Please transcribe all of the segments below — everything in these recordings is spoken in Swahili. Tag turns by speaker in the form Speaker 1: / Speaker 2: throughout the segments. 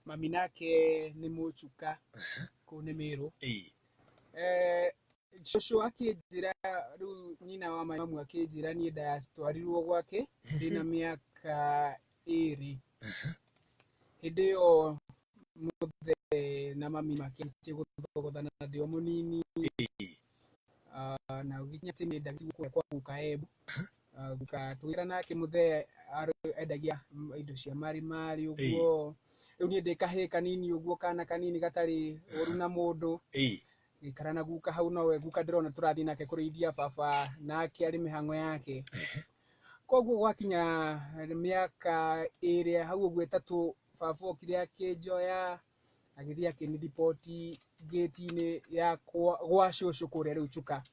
Speaker 1: mami nake nĩ mũcuka kũu nĩ Mĩrũ. Cũcũ akĩnjĩra rĩu nyina wa mamu akĩnjĩra niĩ ndatwarirwo gwake ndĩna mĩaka 2. Hĩndĩ ĩyo mũthe na mami makĩrĩtie gũthogothana ndĩ o mũnini. Na gũkinya atĩ nĩ ndathiĩ kwa guka Embu. Guka twĩra nake mũthe endagia indo cia marĩ ũguo. Rĩu niĩ ndĩ kahĩĩ kanini ũguo kana kanini gatarĩ ũru na mũndũ. Gĩikara na guka hau nowe guka ndĩrona tũrathiĩ nake kũrĩithia baba nake arĩ mĩhang'o yake. Koguo gwakinya mĩaka 2 hau ũguo 3 baba okire akĩnjoya agĩthiĩ akĩniripoti gate-inĩ ya gwa cũcũ kũrĩa rĩu Chuka.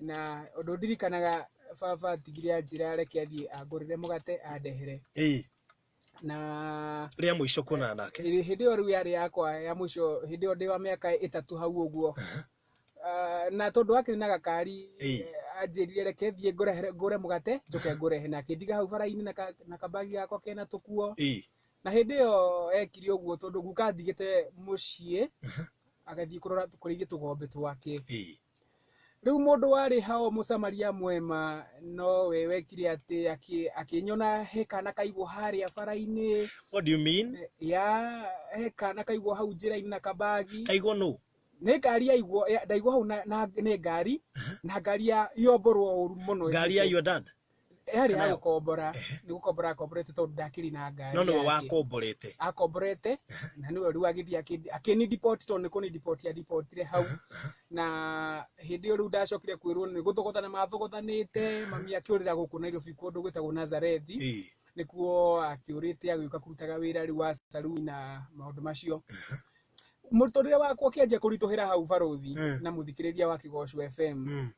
Speaker 1: Na ũndũ ndirikanaga baba atigire anjĩra reke athiĩ angũrĩre mũgate andehere. Na
Speaker 2: rĩa mũico kuonana nake
Speaker 1: hĩndĩ ĩyo rĩu yarĩ yakwa ya mũico hĩndĩ ĩyo ndĩ wa mĩaka 3 hau ũguo. Na tondũ akĩrĩ na gakari anjĩrire reke thiĩ ngũre mũgate njoke ngũrehe, na akĩndiga hau bara-inĩ na kabagi gakwa kena tũkuo. Na hĩndĩ ĩyo ekire ũguo tondũ guka ndigĩte mũciĩ agathiĩ kũrĩithia tũgombe twake. Rĩu mũndũ warĩ hao mũcamaria mwema nowe wekire atĩ akĩnyona he kana kaigwo harĩa bara-inĩ.
Speaker 2: What do you mean?
Speaker 1: He kana kaigwo hau njĩra-inĩ na kabagi.
Speaker 2: Kaigwo nũ?
Speaker 1: Nĩ ngari yaigwo ndaigwo hau na nĩ ngari na ngari yomborwo ũru mũno.
Speaker 2: Ngari ya your dad?
Speaker 1: Yarĩ ya gũkombora, nĩ gũkombora akomborete tondũ ndakĩrĩ na ngari.
Speaker 2: No nĩwe wakomborete?
Speaker 1: Akomborete na nĩwe rĩu agĩthiĩ akĩnidipoti tondũ nĩ kũnidipoti adipotire hau. Na hĩndĩ ĩyo rĩu ndacokire kwĩrwo nĩ gũthogothana mathogothanĩte, mami akĩũrĩra gũkũ Nairobi kũndũ gwĩtagwo Nazarethi. Nĩkuo akĩũrĩte agĩũka kũrutaga wĩra rĩu wa saruni na maũndũ macio. Mũtũrĩre wakwa ũkĩanjia kũritũhĩra hau barothi na mũthikĩrĩria wa Kĩgocũ FM.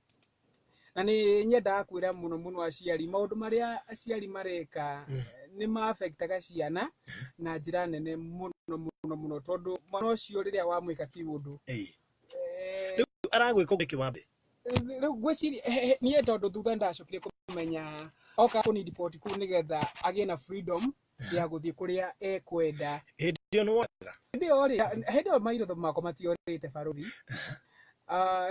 Speaker 1: Na nĩ nyendaga kwĩra mũno aciari maũndũ marĩa aciari mareka nĩ ma-affectaga ciana na njĩra nene mũno tondũ mwana ũcio rĩrĩa wamwĩka kĩũndũ
Speaker 2: rĩu aragwĩka ũndũ kĩwambe.
Speaker 1: Rĩu ngwĩciria niĩ tondũ thutha ndacokire kũmenya oka kũnidipoti kũu nĩgetha agĩe na freedom ya gũthiĩ kũrĩa ekwenda.
Speaker 2: Hĩndĩ ĩyo nĩ wonaga?
Speaker 1: Hĩndĩ ĩyo maitho makwa matiorĩte barothi.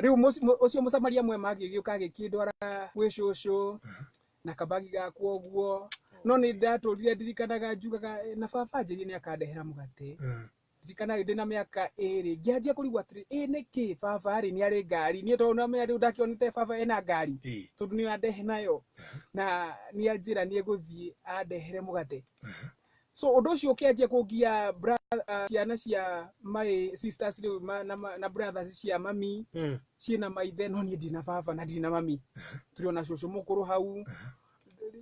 Speaker 1: Rĩu ũcio mũcamaria mwema agĩgĩũka agĩkĩndwara gwĩ cũcũ na kabagi gakwa ũguo. No nĩ ndatũrire ndirikanaga njugaga na baba anjĩrire nĩ akandehera mũgate. Ndirikanaga ndĩ na mĩaka 2 ngĩanjia kũrigwo atĩrĩ nĩkĩ baba arĩ nĩ arĩ ngari. Niĩ tondũ namenya rĩu ndakĩonete baba ena ngari tondũ nĩ andehe nayo na nĩ anjĩra nĩ egũthiĩ andehere mũgate. So ũndũ ũcio ũkĩanjia kũngia ciana cia my sisters na brothers cia mami ciĩna maithe no niĩ ndina baba na ndina mami. Tũrĩ ona cũcũ mũkũrũ hau.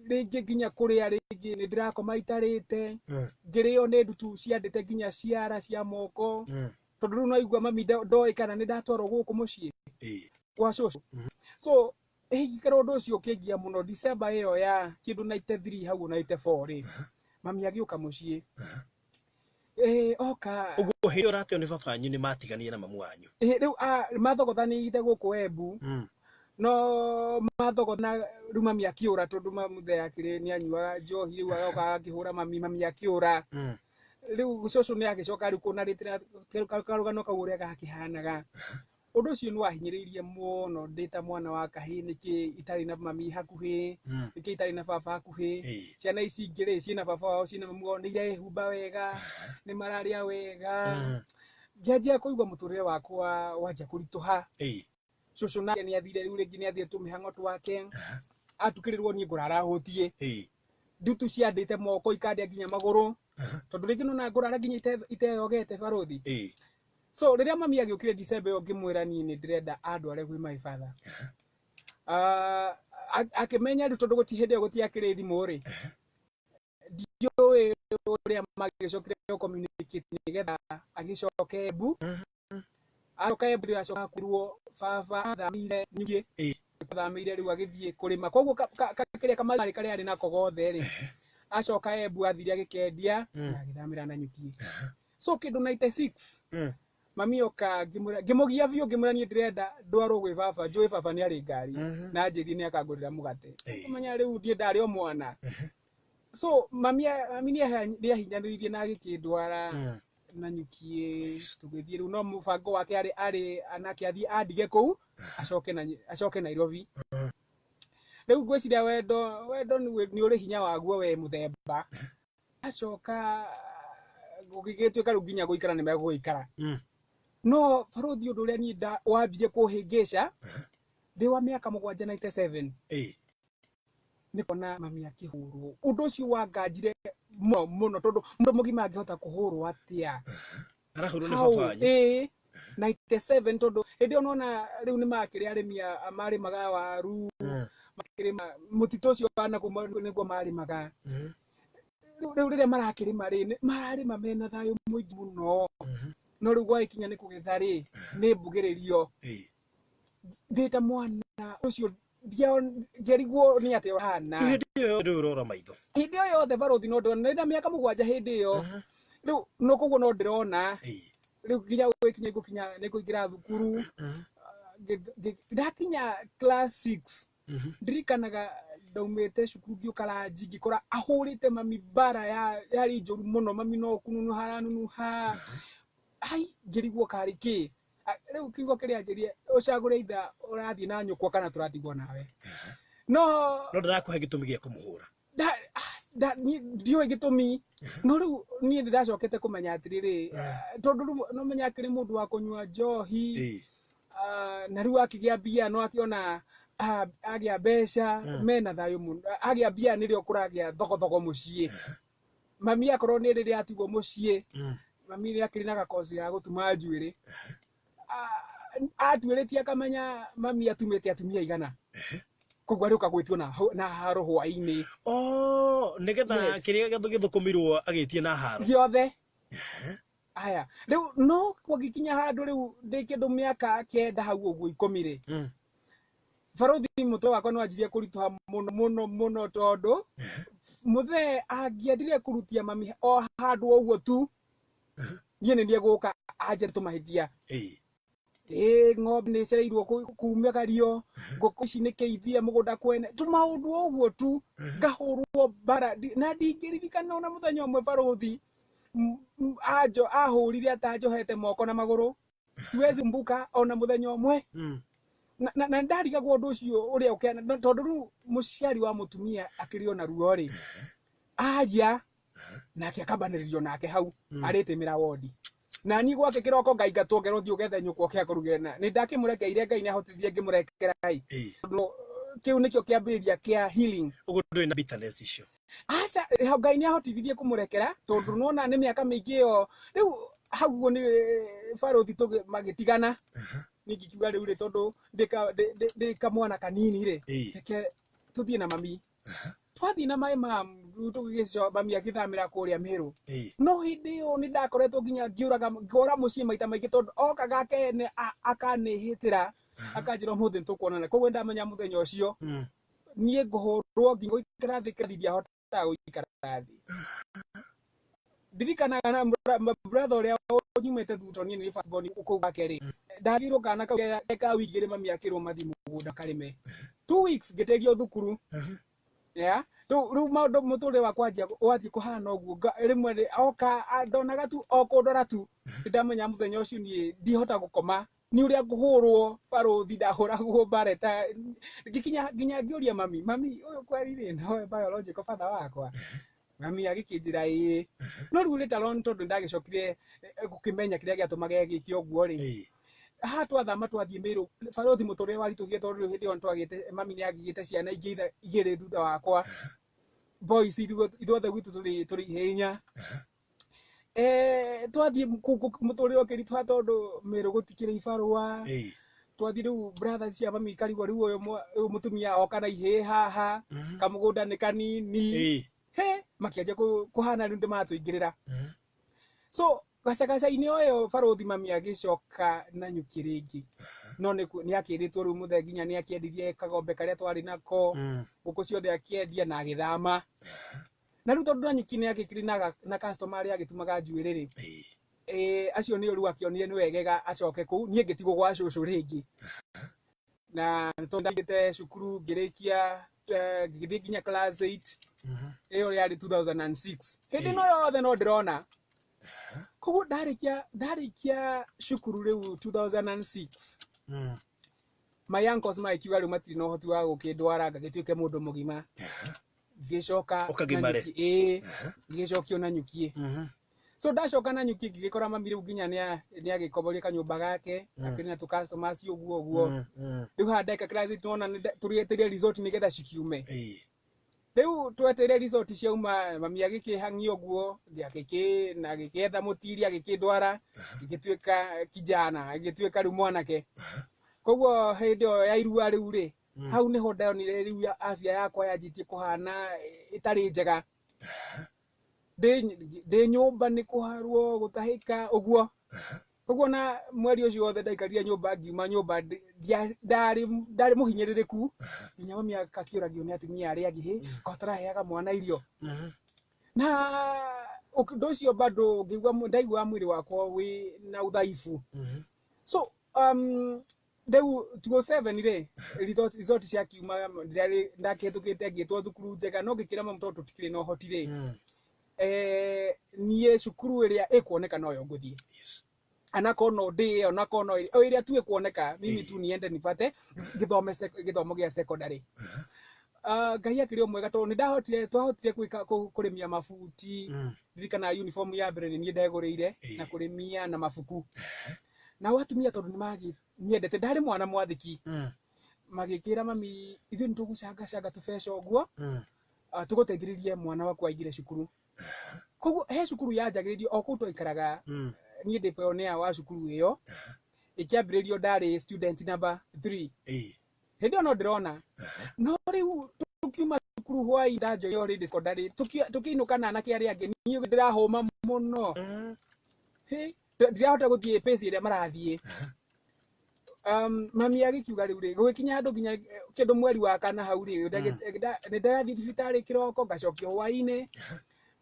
Speaker 1: Rĩngĩ nginya kũrĩa rĩngĩ nĩ ndĩrakoma itarĩte. Ngĩrĩo nĩ ndutu ciandĩte nginya ciara cia moko. Tondũ rĩu naigua mami ndoĩ kana nĩ ndatwarwo gũkũ mũciĩ kwa cũcũ. So gĩikaro ũndũ ũcio ũkĩngia mũno. December ĩyo ya kĩndũ 93 hau 94 rĩ mami agĩũka mũciĩ. Oka
Speaker 2: ũguo hĩndĩ ũrateo nĩ baba wanyu nĩ matigania na mamu wanyu?
Speaker 1: Rĩu mathogothanĩte gũkũ Embu. No mathogotana rĩu mami akĩũra tondũ mamuthe akĩrĩ nĩ anyuaga njohi rĩu agoka akĩhũra mami akĩũra. Rĩu cũcũ nĩ agĩcoka rĩu kũnarĩtĩra karũgano kau ũrĩa gakĩhanaga. Ũndũ ũcio nĩ wahinyĩrĩirie mũno ndĩ ta mwana wa kahĩĩ nĩkĩ itarĩ na mami hakuhĩ, nĩkĩ itarĩ na baba hakuhĩ. Ciana ici ingĩ rĩ ciĩna baba wao ciĩna mamu wao nĩ irehumba wega nĩ mararĩa wega. Ngĩanjia kũigua mũtũrĩre wakwa wanjia kũritũha. Cũcũ nake nĩ athire rĩu rĩngĩ nĩ athiĩ tũmĩhang'o twake atukĩrĩrwo niĩ ngũrara hũtiĩ. Ndutu ciandĩte moko ikandĩa nginya magũrũ tondũ rĩngĩ nona ngũrara nginya iteyogete barothi. So rĩrĩa mami agĩũkire December ĩyo ngĩmwĩra niĩ nĩ ndĩrenda andware gwĩ my father. Akĩmenya rĩu tondũ hĩndĩ ĩyo gũtiakĩrĩ thimũ rĩ ndiũĩ ũrĩa magĩcokire communicate nĩgetha agĩcoke Embu. Acoka Embu rĩu acoka kwĩrwo baba athamĩire Nyuki. Athamĩire rĩu agĩthiĩ kũrĩma. Koguo kĩrĩa kamarĩ karĩa arĩ nako gothe rĩ acoka Embu athire agĩkendia na agĩthamĩra na Nyuki. So kĩndũ 96 mami oka ngĩmũgia biũ ngĩmwĩra niĩ ndĩrenda ndwarwo gwĩ baba njũĩ baba nĩ arĩ ngari na anjĩrire nĩ akangũrĩra mũgate. Ũmenya rĩu ndiĩ ndarĩ o mwana so mami nĩ ahinyanĩrĩirie na agĩkĩndwara na nyukie tũgĩthiĩ rĩu no mũbango wake arĩ anake athiĩ andige kũu acoke Nairobi. Rĩu ngwĩciria wendo nĩ ũrĩ hinya waguo we mũthemba. Acoka gũgĩgĩtuĩka rĩu nginya gũikara nĩ megũgĩikara. No Barothi ũndũ ũrĩa niĩ wambirie kũhĩngĩca ndĩ wa mĩaka 97 nĩ kuona mami akĩhũrwo. Ũndũ ũcio wanganjire mũno tondũ mũndũ mũgima angĩhota kũhũrwo atĩa.
Speaker 2: Arahũrwo nĩ baba wanyu?
Speaker 1: 97 tondũ hĩndĩ ona rĩu nĩ makĩrĩ arĩmi marĩmaga waru makĩrĩma mũtitũ ũcio wana kuma nĩguo marĩmaga. Rĩu rĩrĩa marakĩrĩma mararĩma mena thayũ mũingĩ mũno. No rĩu gwagĩkinya nĩ kũgetha nĩ mbugĩrĩrio. Ndĩta mwana ũcio ngerigwo nĩ atĩ hana.
Speaker 2: Hĩndĩ ĩyo ndĩrora maitho.
Speaker 1: Hĩndĩ ĩyo yothe Barothi no ndĩrona nĩ mĩaka 7 hĩndĩ ĩyo. Rĩu no koguo no ndĩrona. Rĩu nginya gũkinya nĩ kũingĩra thukuru. Ndakinya class 6. Ndirikanaga ndaumĩte cukuru ngĩũka ranji ngĩkora ahũrĩte mami bara yarĩ njũru mũno. Mami no kũnunuha aranunuha. Ai ngĩrigwo karĩ kĩ. Rĩu kiugo kĩrĩa njĩrie ũcagũre itha ũrathiĩ na nyũkwa kana tũratigwo nawe. No
Speaker 2: ndarakũhe gĩtũmi gĩa kũmũhũra.
Speaker 1: Ndiũĩ gĩtũmi. No rĩu niĩ ndĩracokete kũmenya atĩrĩrĩ tondũ rĩu no menya akĩrĩ mũndũ wa kũnyua njohi. Na rĩu akĩgĩa mbia no akĩona agĩa mbeca mena thayũ mũno. Agĩa mbia nĩrĩo kũragĩa thogothogo mũciĩ. Mami akorwo nĩ rĩrĩa atigwo mũciĩ. Mami nĩ akĩrĩ na gakoci ga gũtuma njuĩrĩ. Atuĩrĩtie akamenya mami atumĩte atumia igana. Koguo arĩũka gwĩtio na haro hwaĩ-inĩ.
Speaker 2: Nĩgetha kĩrĩa gĩthũkũmirwo agĩtie na haro
Speaker 1: gĩothe. Aya rĩu no gũgĩkinya handũ rĩu ndĩ kĩndũ mĩaka 9 hau ũguo 10 Barothi mũtwe wakwa no anjirie kũritũha mũno tondũ mũthee angĩendire kũrutia mami o handũ ũguo tu niĩ nĩ gũka anjĩre tũmahĩtia. Ng'ombe nĩ cereirwo kumagario ngũkũ ici nĩ kĩithie mũgũnda kwene tũmaũndũ ũguo tu ngahũrwo bara na ndingĩririkana ona mũthenya ũmwe Barothi ahũrire atanjohete moko na magũrũ. Siwezi mbuka ona mũthenya ũmwe. Na ndarigagwo ũndũ ũcio ũrĩa ũkena tondũ rĩu mũciari wa mũtumia akĩrĩ ona ruo aria nake akambanĩrĩrio nake hau arĩtĩmĩra wodi. Na niĩ gwake kĩroko Ngai ngatwongerwo thiĩ ũgethe nyũkwa kĩa kũrugĩra na nĩ ndakĩmũrekeire Ngai nĩ ahotithie ngĩmũrekera tondũ kĩu nĩkĩo kĩambĩrĩria kĩa healing.
Speaker 2: Ũguo ndũrĩ na bitterness icio.
Speaker 1: Aca Ngai nĩ ahotithirie kũmũrekera tondũ nona nĩ mĩaka mĩingĩ ĩyo rĩu hau nĩ Barothi magĩtigana. Nĩngiuga rĩu tondũ ndĩ kamwana kanini reke tũthiĩ na mami. Twathiĩ na maĩ tũgĩgĩcoka mami agĩthamĩra kũrĩa Meru. No hĩndĩ ĩyo nĩ ndakoretwo nginya ngĩũra mũciĩ maita maingĩ tondũ oka gake akanĩhĩtĩra akanjĩra ũmũthĩ nĩtũkuonana. Koguo ndamenya mũthenya ũcio niĩ ngũhũrwo nginya gũikara thĩ kĩrĩa hotaga gũikara thĩ. Ndirikanaga na brother ũrĩa nyumĩte thutha niĩ nĩ firstborn kũu gake ndagirwo kana kau eka wiki igĩrĩ mami akĩrwo mathi mũgũnda karĩme 2 weeks ngĩterio thukuru. Rĩu maũndũ mũtũrĩre wakwa wathiĩ kũhana ũguo rĩmwe oka ndonaga tu okũndora tu ndamenya mũthenya ũcio niĩ ndihota gũkoma nĩ ũrĩa ngũhũrwo Barothi ndahũragwo bareta nginya ngĩũria mami ũyũ kweri no biological father wakwa. Mami agĩkĩnjĩra no rĩu rĩtaroni tondũ ndagĩcokire gũkĩmenya kĩrĩa gĩatũmaga gĩkio ũguo twathama twathiĩ Meru Barothi mũtũrĩre waritũhire tondũ hĩndĩ ĩyo twagĩte mami nĩ agĩgĩte ciana ingĩ igĩrĩ thutha wakwa. Boys ithuothe gwitũ tũrĩ ihenya. Twathiĩ mũtũrĩre ũkĩritũha tondũ Meru gũtikĩrĩ ibarũa. Twathiĩ rĩu brothers cia mami ikarigwo rĩu ũyũ mũtumia oka na ihĩ haha kamũgũnda nĩ kanini. Makĩanjia kũhana rĩu ndĩmatũingĩrĩra. So gacagaca-inĩ ũyũ Barothi mami agĩcoka na nyuki rĩngĩ. No nĩ akĩrĩtwo rĩu mũthee nginya nĩ akĩendirie kagombe karĩa twarĩ nako ngũkũ ciothe akĩendia na agĩthama. Na rĩu tondũ na nyuki nĩ agĩkĩrĩ na customer arĩa agĩtumaga njuĩrĩ acio nĩ rĩu akĩonire nĩ wegega acoke kũu niĩ ngĩtigwo gwa cũcũ rĩngĩ. Na tondũ ndagĩte cukuru ngĩrĩkia githii nginya class 8 iyo yari 2006 hindi no yothe no ndirona koguo ndarikia cukuru riu 2006 my uncles maikiuga riu matiri no hoti wa gukindwara ngagituike mundu mugima gicoka gicokio na nyukie so ndacoka na nyukie ngigikora mami riu nginya ni agikoboria kanyumba gake akirina tu customers uguo riu handeka class tuona turieteria resort ni getha cikiume riu tweteria resort ciauma mami agikihangio uguo giakiki na gikietha mutiri agikindwara gigituika kijana agituika riu mwanake koguo hindi ya irua riu ri hau niho ndonire riu ya afya yakwa yanjitie kuhana itari njega de nyumba ni kuharwo gutahika uguo koguo na mweri ucio wothe ndaikaria nyumba ngiuma nyumba ndari muhinyiririku nginya mami akakiuragio ni atumia aria angi kotara heaga mwana irio na undu ucio bado ndaigua mwiri wakwa wi na uthaifu so Deu 27 ri resort cia kiuma ndakitukite ngitwo thukuru njega no ngikira mtoto tikire no hotire nie cukuru iria ikuoneka no yo nguthie anako no ndi onako no iria tu ikuoneka mimi tu niende nipate githomo gia secondary ngai akiri mwega to ni twahotire kurimia mafuti ndikana uniform ya mbere ni ndeguriire na kurimia na mafuku na watumia tondu ni magi nyendete ndari mwana mwathiki magikira mami ithu nitugucanga tubesha uguo tuguteithiririe mwana wakwa aingire cukuru koguo he cukuru yanjagiririo o kuu twaikaraga ni ndi pioneer wa cukuru iyo ikiambiririo ndari student number 3 hindi ono ndirona no riu tukiuma cukuru hwai ndajo yo ri secondary tukiinuka na anake aria angi ni ndirahoma muno ndirahota guthie pesi iria marathie mami agikiuga riu ri gukinya andu nginya kindu mweri wa kana hau ri ni ndathi thibitari kiroko ngacokio hwaine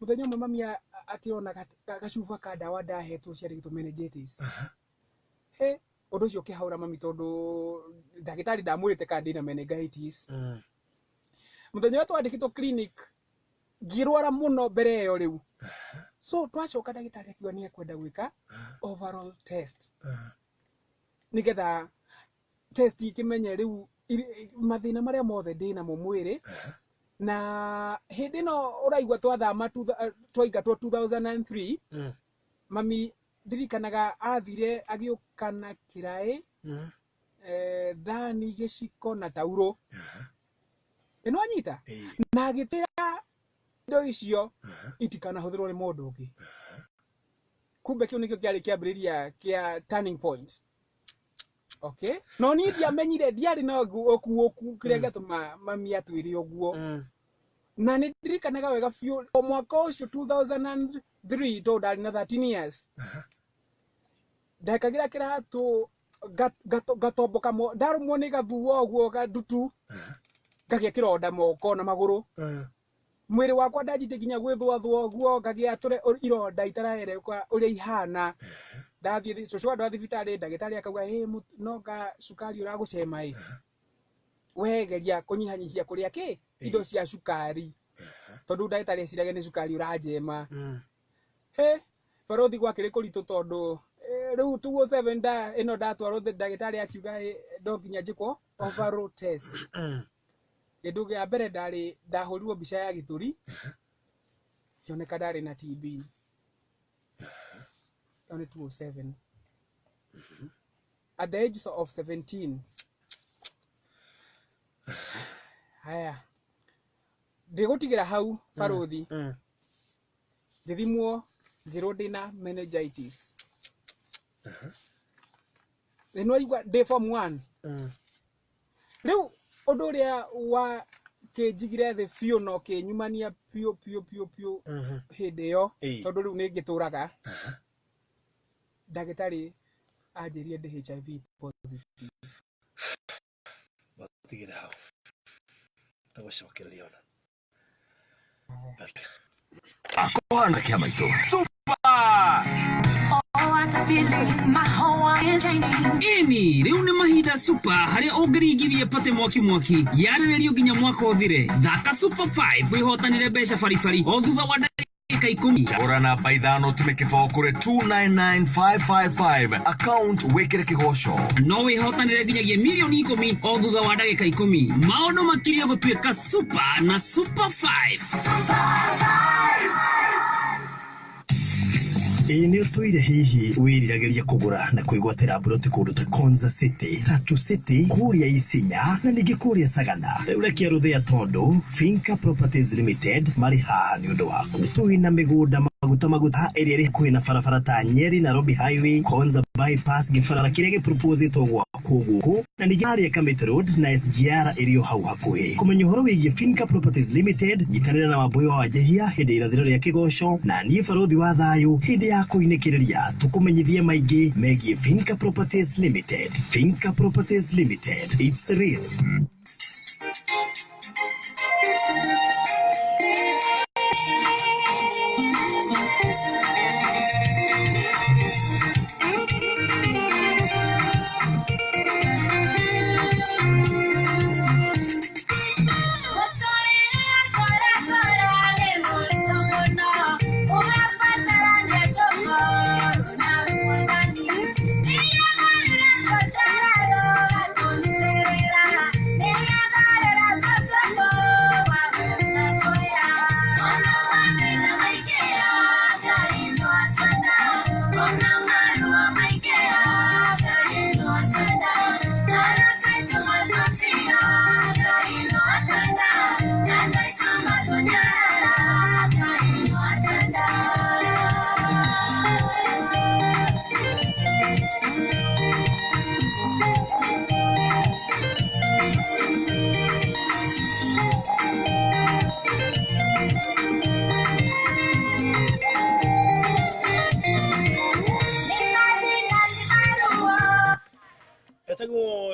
Speaker 1: muthenya umwe mami akiona gacuba ka dawa ndahetwo ciarigitwo meningitis undu ucio kihaura mami tondu ndagitari ndamwirite kana ndina meningitis muthenya wa twandikitwo clinic ngirwara muno mbere iyo riu so twacoka ndagitari akiuga ni ekwenda gwika overall test nigetha test ikimenye riu mathina maria mothe ndina mo mwiri na hindi no uraigwa twathama twaingatwo 2003 mami ndirikanaga athire agiukana kirai thani giciko na tauro ino anyita na agitira ndo icio itikana huthirwo ni mundu ungi kumbe kio nikio kiari kiambiriria kia turning point okay no ni ndiamenyire ndiari na oku kiria gatuma mami atwiri oguo na ni ndirikanaga wega biu o mwaka ucio 2003 to ndari na 13 years ndakagira kiratu gatomboka ndarumwo ni gathuo oguo gadutu ngagia kironda moko na maguru mwiri wakwa ndajite nginya gwithwa oguo ngagia tore ironda itarahere kwa uria ihana ndathie cucu ndathi vitari ndagitari akauga no ga sukari uragucema wegeria kunyihanyihia kuria ki indo cia sukari tondu ndagitari cirage ni sukari urajema barothi gwakire kuritu tondu riu 207 ino ndatwarwo ndagitari akiuga ndo nginya njikwo overall test kindu gia mbere ndahurirwo mbica ya githuri kioneka ndari na TB only 207 at the age of 17 haya ndigutigira hau barothi ngithimwo ngirundina meningitis ino igwa day form 1 riu undu uria wa kinjigire the few no kinyumania pio hindi yo tondu riu ni ngituraga ndagitari anjirie ndi HIV positive
Speaker 2: batigira hau tagucokereria ona akohana kia maitu super oh what a feeling my whole
Speaker 3: Eni riu ni mahinda super haria ungirigirie pate mwaki yarererio nginya mwaka uthire. Thaka Super 5 wihotanire mbeca baribari o thutha wa ndagika 10.
Speaker 4: Ora na paithano tume kibao kure 299555 account wekere kigosho.
Speaker 3: No wihotanire nginyagia milioni 10 o thutha wa ndagika 10. Maundu makiria gutuika super na Super 5.
Speaker 2: Ni utuire hihi wirirageria kugura na kwigwatira buroti kundu ta Konza City, Tatu City, kuria Isinya na ningi kuria Sagana. Urekia ruthia tondu Finca Properties Limited mari haha ni undu waku. Tuina migunda maguta area ri kuina farafara ta Nyeri Nairobi Highway, Konza bypass gifarara kirege propose to gwa kuguku na ningi haria Kamiti Road na SGR irio hau hakuhi. Kumenyo horo wigie Finca Properties Limited nyitanira na maboyo wa jehia hindi irathiro ria kigosho na nie barothi wa thayu hindi ya kuinikiriria tukumenyithie maingi megie Finca Properties Limited. Finca Properties Limited, it's real.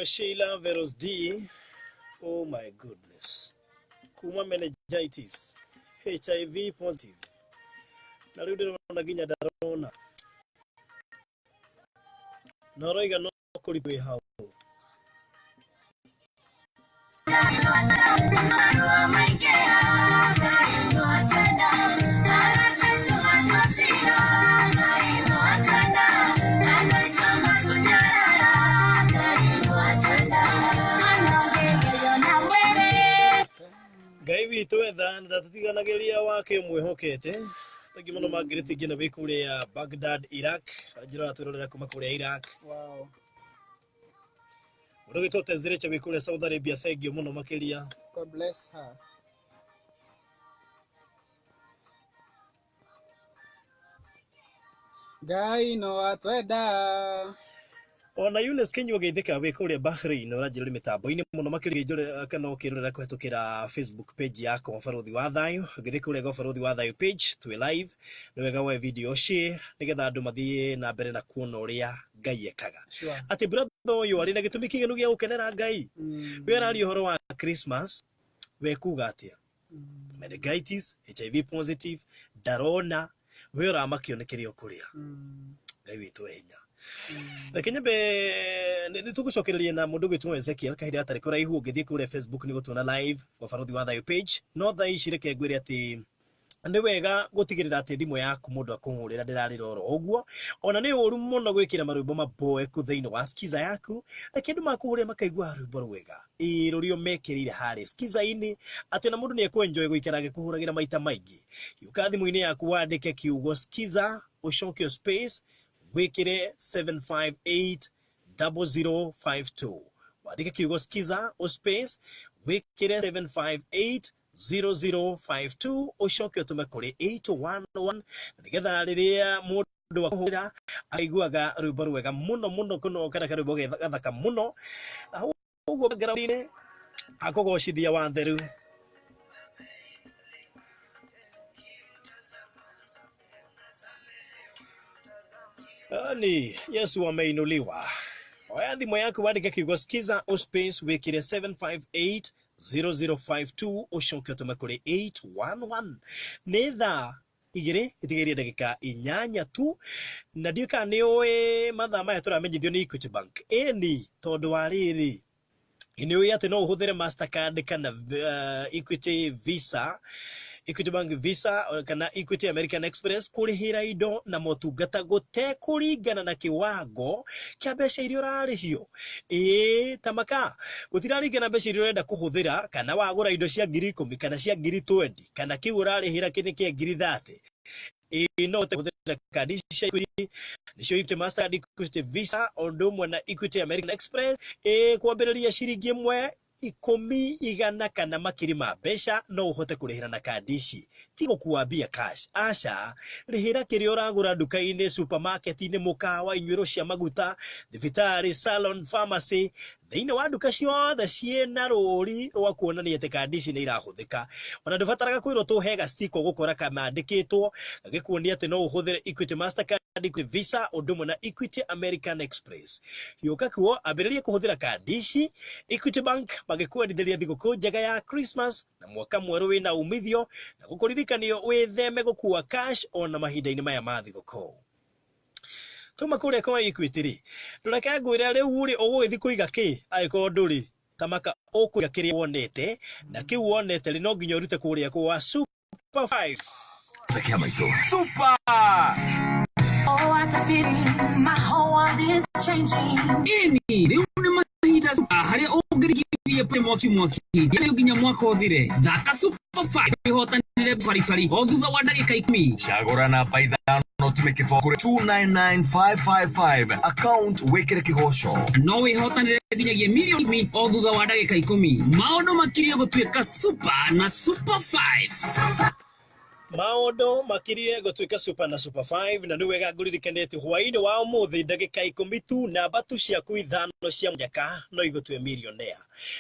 Speaker 2: Sheila Veros D. Oh my goodness. Kuma meningitis. HIV positive. Na rĩu ndĩrona nginya ndarona. Na roiga no kũritũ wĩ hau. Ngai witũ etha ndatũtiganageria wake mwĩhokete. Thangi muno magiriti ngina wikuria Baghdad, Iraq. Njira turorera kuma kuria Iraq.
Speaker 1: Wow.
Speaker 2: Urogito tezdirecha wikuria Saudi Arabia. Thank you muno makiria.
Speaker 1: God bless her. Ngai no atwenda.
Speaker 2: Ona Yunus Kenya geithika wikuria Bahrain urajira ri mitambo-ini muno makiria njore kana ukirorera kwetukira Facebook page yako Barothi wa Thayu. Ngithikuria go Barothi wa Thayu page twi live ni wega we video share nigetha andu mathie na mbere na kuona uria Ngai ekaga. Ati brother uyu ari na gitumi kigenu gia gukenera Ngai. We rari horo wa Christmas we kuga atia meningitis, HIV positive, ndarona we ora makionekerio kuria Ngai witu hinya. Lakini ni tugucokereria na mundu gwitwo Ezekiel kahiri atari kuraihu ungithie kure Facebook ni gutuna live wa Barothi wa Thayu page no tha ici reke ngwire ati ndi wega gutigirira ati thimu yaku mundu akungurira ndirarira uguo ona ni uru muno gwikira marwimbo maboe ku thiini wa skiza yaku akindu makuhuria makaigua rwimbo rwega rurio mekirire hari skiza ini ati na mundu ni ekwenjoy gwikira gikuhuragira maita maingi yuka thimu-ini yaku wandike kiugo skiza ucokio space wikire 7580052 wandike kiugo skiza o space wikire 7580052 ucoke utume kuri 811 nigetha riria mundu akuhura aiguaga rwimbo rwega muno muno kuno kana rwimbo gathaka muno na uguo background-ini akogocithia wa theru. Ani Yesu ameinuliwa. Oya thimu yaku wandike kiugo skiza o space wikire 7580052 ucoke utume kuri 811 nitha igiri itigerie ndagika inyanya tu na ndika ni oe mathaa maya turamenyithio ni Equity Bank eni tondu wa riri ni oe ati no uhuthire Mastercard kana Equity Visa, Equity Bank Visa kana Equity American Express kurihira indo na motungata gute kuringana na kiwango kia mbeca iria urarihio. Tamaka gutiraringana mbeca iria urenda kuhuthira kana wagura indo cia 10,000 kana cia 20,000 kana kiu urarihira kini kia 30,000 no kuhuthira kadi cia Equity nicio Equity Mastercard, Equity Visa ondumwe na Equity American Express kwambiriria ciringi 1 10 100 kana makiri ma mbeca no uhote kurihira na kadi ici ti gukua mbia cash. Aca rihira kiria uragura duka-ini, supermarket-ini, mukawa, inywero cia maguta, thibitari, salon, pharmacy, thiini wa duka ciothe ciena ruri rwa kuonania ati kadi ici ni irahuthika. Ona ndubataraga kwirwo tuhega stiko gukora kamandikitwo gagikuonia ati no uhuthire Equity Mastercard, Equity Visa ondumwe na Equity American Express. Hiuka kuo ambiririe kuhuthira kadi ici Equity Bank magikuendithĩria thigũkũ njega ya Christmas na mwaka mwerũ wina umithio na gũkũririkanio wĩtheme gũkua cash ona mahinda-inĩ maya ma thigũkũ. Tuma kuria kwa Equity ri ndũreke ngwĩre rĩu ri ũgũgĩthi kũiga kĩ angĩkorwo ndũrĩ Tamaka ũkũiga kĩrĩa wonete na kĩu wonete ri no nginya ũrute kuria kwa Super 5
Speaker 4: Super!
Speaker 5: Oh, what a feeling, my whole world is changing.
Speaker 3: Eni riu ni mahinda haria ungirigirie mwaki yario nginya mwaka uthire. Thaka Super 5 ihotanire baribari o thutha wa ndagika 10.
Speaker 4: Cagũra namba ithano tume kĩbao kũrĩ 299555 account wĩkĩre kĩgoco.
Speaker 3: No wihotanire nginyagia mirioni o thutha wa ndagika 10. Maũndũ makirie gũtuĩka super na Super 5.
Speaker 2: Maondo makirie gutuika Super na Super 5 na niwega nguririkanite hwaini wa umuthi ndagika 10 tu na batu ciaku ithano cia mjaka no igutwe millionaire.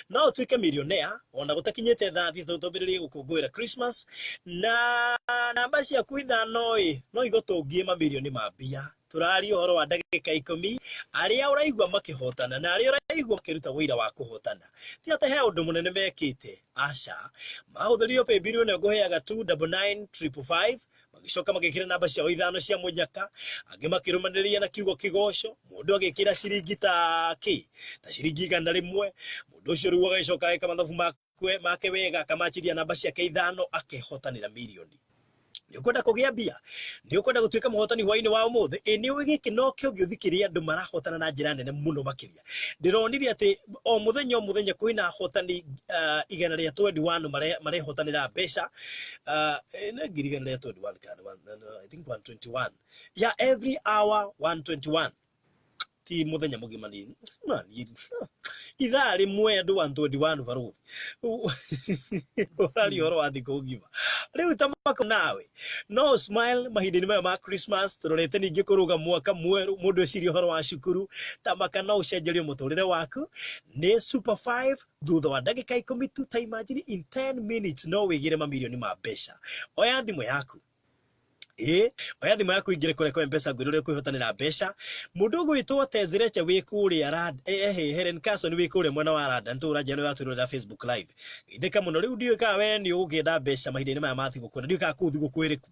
Speaker 2: No utuike millionaire ona gutakinyete thathi tutobiririe gukungwira Christmas na namba ciaku ithano no igutungie mamilioni ma mbia. Turari horo wa ndagika 10 aria uraigwa makihotana na aria uraigwa makiruta wira wa kuhotana ti ate he undu munene mekite. Aca mahuthirio pe bilioni nguheaga 299555 magicoka magikira namba cia ithano cia munyaka angi makirumaniria na kiugo kigoco mundu agikira ciringi ta ciringi 100 mundu ucio riu agacoka eka mathabu make wega akamachiria namba cia ithano akehotanira milioni. Niukwenda kugia mbia, niukwenda gutuika muhotani hwaini wa umuthi ni wigiki no kio giuthikiria andu marahotana na njira nene muno makiria. Ndironire ati o muthenya kuina hotani 121 marehotanira mbeca na ngiri 121 kana I think 121 yeah, every hour 121 ti muthenya mugima ni ithaa rimwe andu 121 baruthi urari horo wa thiko ngima riu Tamaka nawe no smile mahinda-inĩ maya ma Christmas turorete ningi kuruga mwaka mweru mundu eciria horo wa cukuru. Tamaka no ucenjerie muturire waku ni Super 5 thutha wa ndagika 10 tu. Ta imagine in 10 minutes no wigire mamilioni ma mbeca. Oya thimu yaku oya thimu yaku ingire kure kwa M-Pesa ngwirire kwihotanira mbeca. Mundu gwitwo Tezirecha wikuria rad Helen Carson wikuria mwena wa rad ntura jano ya turira Facebook live itheka muno riu ndio ka we ni ugienda mbeca mahinda-inĩ maya ma thigũkũ ndio ka kuthi gũkwĩrĩku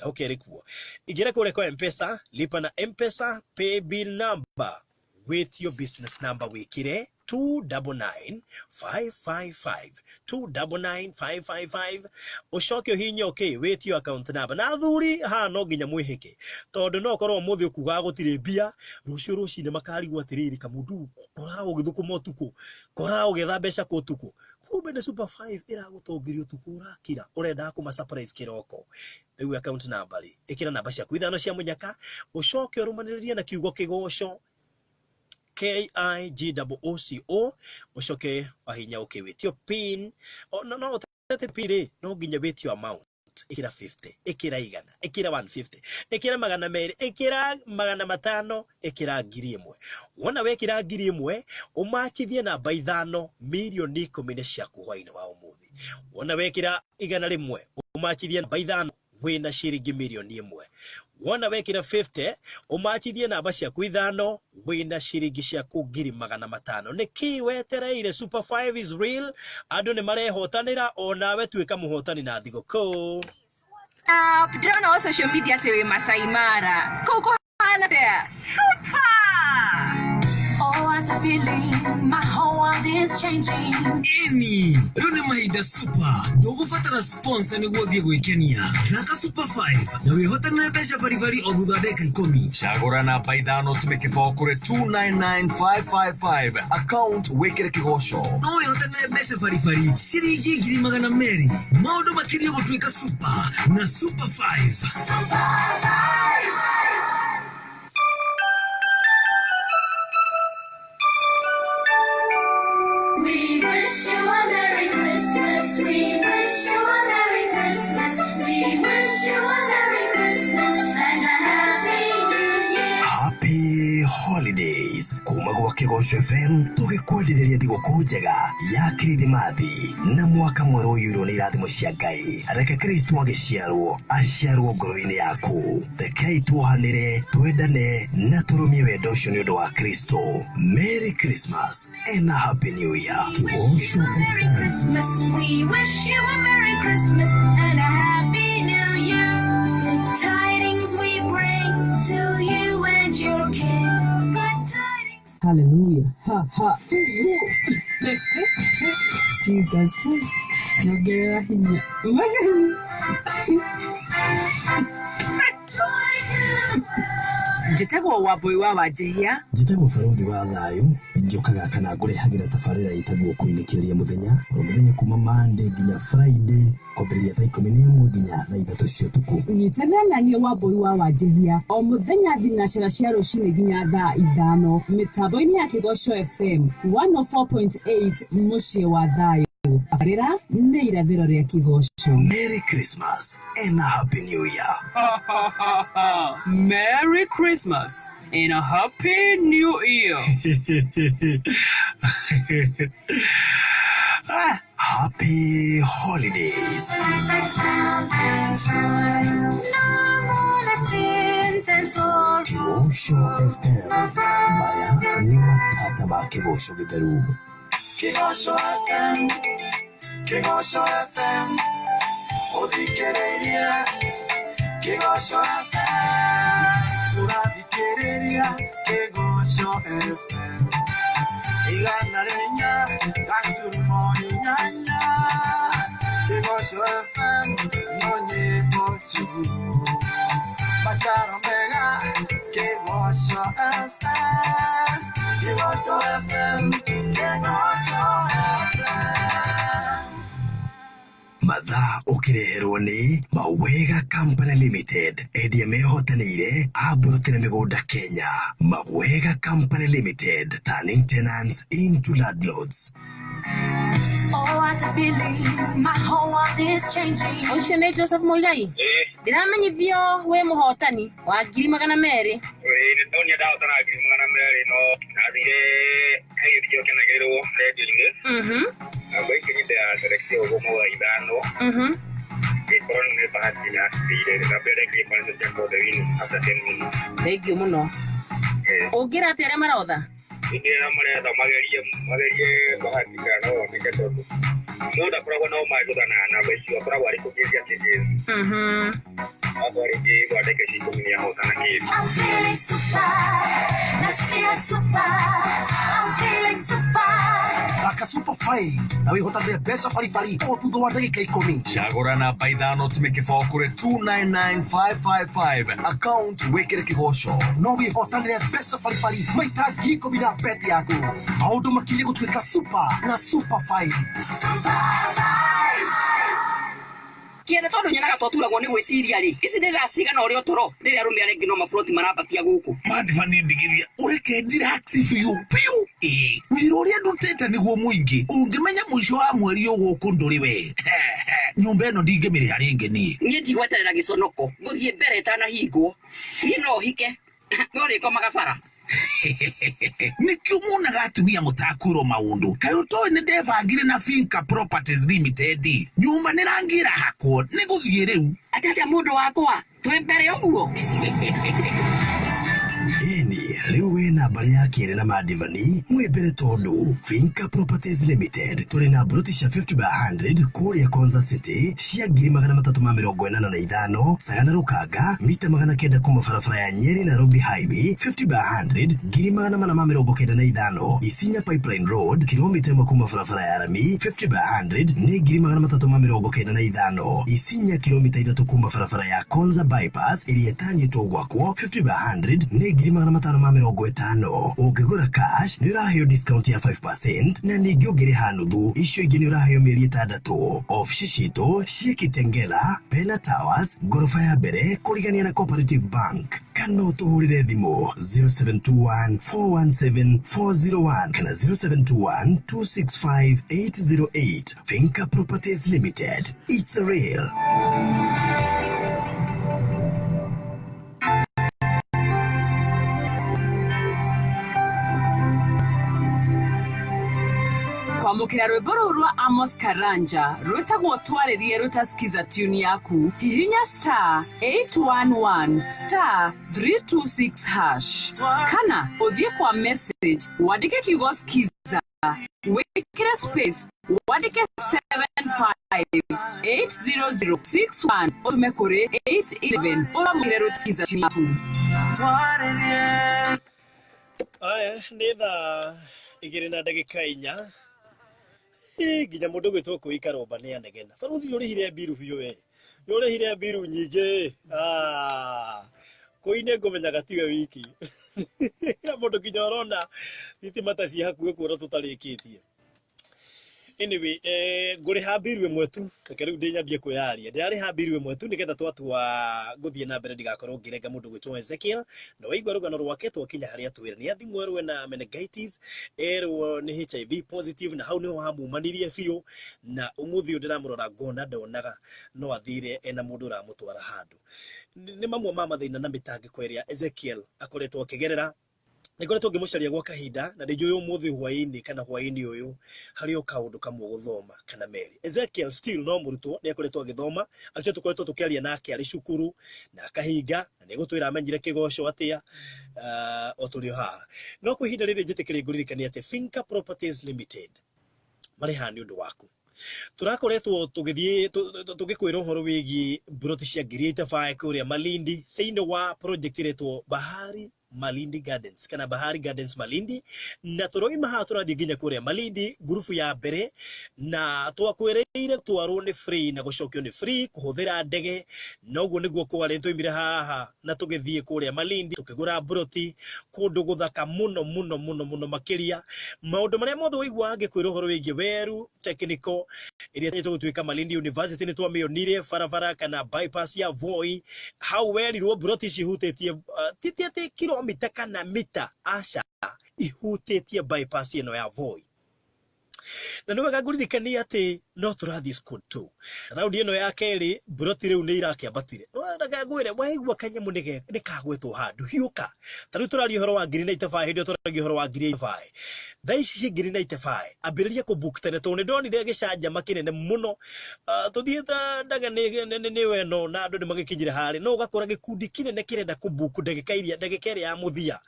Speaker 2: ukĩrĩkuo. Ingire kure kwa M-Pesa, lipa na M-Pesa pay bill number with your business number wikire 299555 299555 ucoke hinya okay with your account number na thuri ha no nginya mwihike tondu no korwo muthi ukuga gutire mbia rucio rucine makarigwa atiriri kamundu korara ugithukuma utuku korara ugetha mbeca ku utuku kumbe ni Super 5 iragutongirio utuku urakira urenda kuma surprise kiroko. Riu account number ikira namba cia ithano cia munyaka ucoke urumaniririe na kiugo kigoco KIGOCO ucoke wahinya ukiwitio pin no tete pire no nginya witio amount ikira 50 ikira igana ikira 150 ikira magana meri ikira magana matano ikira ngiri imwe. Wona wekira ngiri imwe umachithie namba ithano milioni 10 ciaku hwaini wa umuthi. Wona wekira igana rimwe umachithie namba ithano wina ciringi milioni imwe. Wona wekira 50 umachithie namba ciaku ithano wina ciringi ciaku ngiri magana matano. Niki wetereire Super 5 is real, andu ni marehotanira onawe tuika muhotani na thigũkũ.
Speaker 6: Drona wa social media tewe Masai Mara. Koko hana there. Super!
Speaker 5: Oh, what a feeling. My whole world is changing.
Speaker 3: Eni, rune mahida super. Dogo fatara sponsor ni wodi gwikenia. Dhaka Super 5. Na wihota na besha varifari odhuda deka ikomi.
Speaker 4: Shagora na baidano tumeke kure 299555. Account wekere kigosho.
Speaker 3: No wihota na besha varifari. Shiringi ngiri magana meri. Maudo makiri gotweka super. Na Super 5.
Speaker 5: Super 5. We wish you a Merry Christmas. We wish you a Merry Christmas. We wish you a Merry Christmas and a Happy New Year.
Speaker 2: Happy holidays. Kumagwa Kigosho FM tugikwendereria thigũkũ njega ya Kirithimathi na mwaka mwerũ yuro ni irathimo cia Ngai. Reke Kristo agĩciarwo aciarwo ngoro-inĩ yaku. Rekei tuohanĩre twendane na tũrũmie wendo ũcio nĩ ũndũ wa Kristo. Merry Christmas and a Happy New Year. Kigosho FM.
Speaker 5: Christmas, we wish you a Merry Christmas and a Happy New Year. Good tidings we bring to you and your king. Good tidings.
Speaker 6: Hallelujah. Ha ha. Jesus. Nogera hinya. Magani. Jitagwo waboi wa wajehia.
Speaker 2: Jitagwo Faruthi wa Thayũ. Njokaga kana ngũrehagira tabarĩra itagwo kũinĩkĩrĩria mũthenya kuma Monday nginya Friday kwambĩrĩria thaa 11 nginya thaa 3 cia ũtukũ.
Speaker 6: Nyitana ni waboi wa wajehia o muthenya thinacara cia rũcinĩ nginya thaa 5 mitambo-inĩ ya Kigosho FM 104.8 muciĩ wa Thayũ. Tabarĩra nĩ irathĩro rĩa Kigosho.
Speaker 2: Merry Christmas and a Happy New Year.
Speaker 7: Merry Christmas and a Happy New Year.
Speaker 2: Happy holidays.
Speaker 5: No more sins and sorrow.
Speaker 2: Kigosho FM. Maya ni matata ma Kigosho gĩtheru.
Speaker 8: Kigosho FM. Kigosho FM. Odikereria. Kigosho FM. Odikereria. Kigosho FM. Igana renya. Gatsumo nyanya. Kigosho FM. Nonye potu. Bacharo mega. Kigosho FM. Kigosho FM. Kigosho FM.
Speaker 2: Mathaa ũkĩreherwo nĩ Mawega Company Limited. Endia mehotanĩire a mburoti na mĩgũnda Kenya. Mawega Company Limited, turning tenants into landlords.
Speaker 5: Oh, what a feeling. My whole world is changing.
Speaker 6: Ucio nĩ Joseph Muigai. Ndiramenyithio we mũhotani wa 200,000.
Speaker 9: Nitonya ndahotana 200,000 no nathire hagithio kenagĩrwo radio-inĩ. Namba ikinyite ya selection ũguo wa ithano. Gĩkorwo nĩ bahati na thire na mbere ngĩkwanĩte cia kode win after 10 minutes.
Speaker 6: Thank you mũno. Ũngira atĩ arĩa marotha?
Speaker 9: Ngira maretha magerie bahati kana oneke tondu mũndũ akoragwo na ũmagũtha na namba icio akoragwo arĩ kũgeria kĩgerio. Akorĩngĩ thondeke cikomini ya hotana kĩndũ.
Speaker 5: I'm feeling super. Let's feel super. I'm feeling super.
Speaker 4: Dhaka Super 5 na wihotane besha farifari o thutha wa ndagĩka 10. Shagora na baidano tumeke kure 299555. Account wekere kigosho. No wihotane besha farifari maita 10,000 na bet yaku. Maũndũ makĩria gũtuĩka super na Super 5.
Speaker 5: Super 5.
Speaker 6: Kiende tondu nyenaga twaturagwo nĩ gwĩciria rĩ. Ici nĩ racigana ũrĩa ũtoro. Rĩrĩa arũme arĩa ngino mabũrũti marabatia gũkũ.
Speaker 3: Madivani ndigithia ureke relax fiu. Wĩra ũrĩa ndutĩte nĩguo mũingĩ. Ũngĩmenya mũico wa mweri ũgũkũ ndũrĩ we. Nyũmba ĩno ndingĩmĩrĩha rĩngĩ niĩ.
Speaker 6: Niĩ ndigweterera gĩconoko. Ngũthiĩ mbere itanahingwo. Niĩ no hike. We ũrĩkomaga bara.
Speaker 3: Nikio munaga atumia mũtakwĩrwo maũndũ. Kaĩ ũtoĩ nĩ ndebangire na Finca Properties Limited. Nyũmba nĩ rangira hakwo. Nĩ gũthiĩ rĩu.
Speaker 6: Atĩ mũndũ wakwa. Twĩ mbere ũguo.
Speaker 4: Eni liwe na bari ya kere na madivani mwebere tondu Finca Properties Limited tuli na British 50 by 100 kuri ya Konza City shia giri magana matatu mamirogwena na idano sagana rukaga mita magana keda kuma farafara ya Nyeri Nairobi Highway 50 by 100 giri magana mana mamirogo keda na idano Isinya Pipeline Road kilomita makuma farafara ya Arami 50 by 100 ne giri magana matatu mamirogo keda na idano Isinya kilomita idatu kuma farafara ya Konza Bypass iliyetanyi togwako 50 by 100 ne giri magana matano mamirogo etano ugegura cash nirahayo discount ya 5% na nigyo giri hanudhu isho igini nirahayo mieri etandatu ofisi shito Shikitengela Pena Towers gorofa ya bere kurigania na Cooperative Bank kano tuhurire thimo 0721 417 401 kana 0721 265 808 Finca Properties Limited. It's a real.
Speaker 6: Kwamukira rwimbo rwa Amos Karanja rwetagwo twaririe rutaskiza tune yaku hihinya star 811 star 326 hash kana uthie kwa message wadike kiugo skiza wikire space wadike 7580061 utumekore 811 uramukire rutaskiza tune yaku
Speaker 2: aya nitha igiri na ndagika inya ginya mundu gwitwo kuika roba ni anegena faruthi urihire biru biyo we urihire biru nyinge koine ngomenya gatiwe wiki mundu ginya urona thitima ci hakuhe kuora tutarikitie anyway nguri habiru imwe tu kariu ndinyambie kuyaria ndari habiru imwe tu nigetha twatua guthie na mbere ndigakorwo ngirenga mundu gwitwo Ezekiel na waigwa rugano rwake twakinya haria twira ni athimwe rwe na meningitis erwo ni HIV positive na hau niho hamumanirie biu na umuthi ndiramurora ngona ndonaga no athire ena mundu ramutwara handu ni mamwe ma mathina na mitangiko iria Ezekiel akoretwo akigerera nikoretwo ngimucaria gwa kahinda na ndijuye umuthi hwaini kana hwaini uyu hario kaundu kamwe guthoma kana meri Ezekiel still no murutwo ni akoretwo agithoma acho tukoretwo tukiaria nake ari cukuru na akahinga na nigutwira amenyire kigoco atia otulio haha no kuhinda riri njitikire nguririkania ati Finca Properties Limited mari hani undu waku turakoretwo tugikwira uhoro wigi broti cia ngiriite fae kuria Malindi thiini wa project iretwo Malindi Gardens kana Bahari Gardens Malindi na turoima ha turathie nginya kuria Malindi grupu ya mbere na twakwereire twarwo ni free na gucokio ni free kuhuthira ndege noguo niguo kwari twoimire haha na tugithie kuria Malindi tukigura broti kundu guthaka muno makiria maundu maria mothe waigua angikwira uhoro wigi weru technical iria tugutwika Malindi University ni twamionire farafara kana bypass ya Voi how werirwo broti cihutitie titiate kilomita kana mita asha ihutitie bypass ino ya Voi na niwe gaguririkania ati no turathi school tu raundi ino ya keri broti riu ni irakiambatire no ndagagwire waigua kanyamu ni kagwetwo handu hiuka tariu turari horo wa ngiri na itafa hindio turari horo wa ngiri itafa thaici ci ngiri na itafa ambiriria ku book tene to ni ndonire gicanja makinene muno tuthieta ndaga ni weno na andu ni magikinyire hari no ugakora gikundi kinene kirenda ku book ndagika iria ya muthia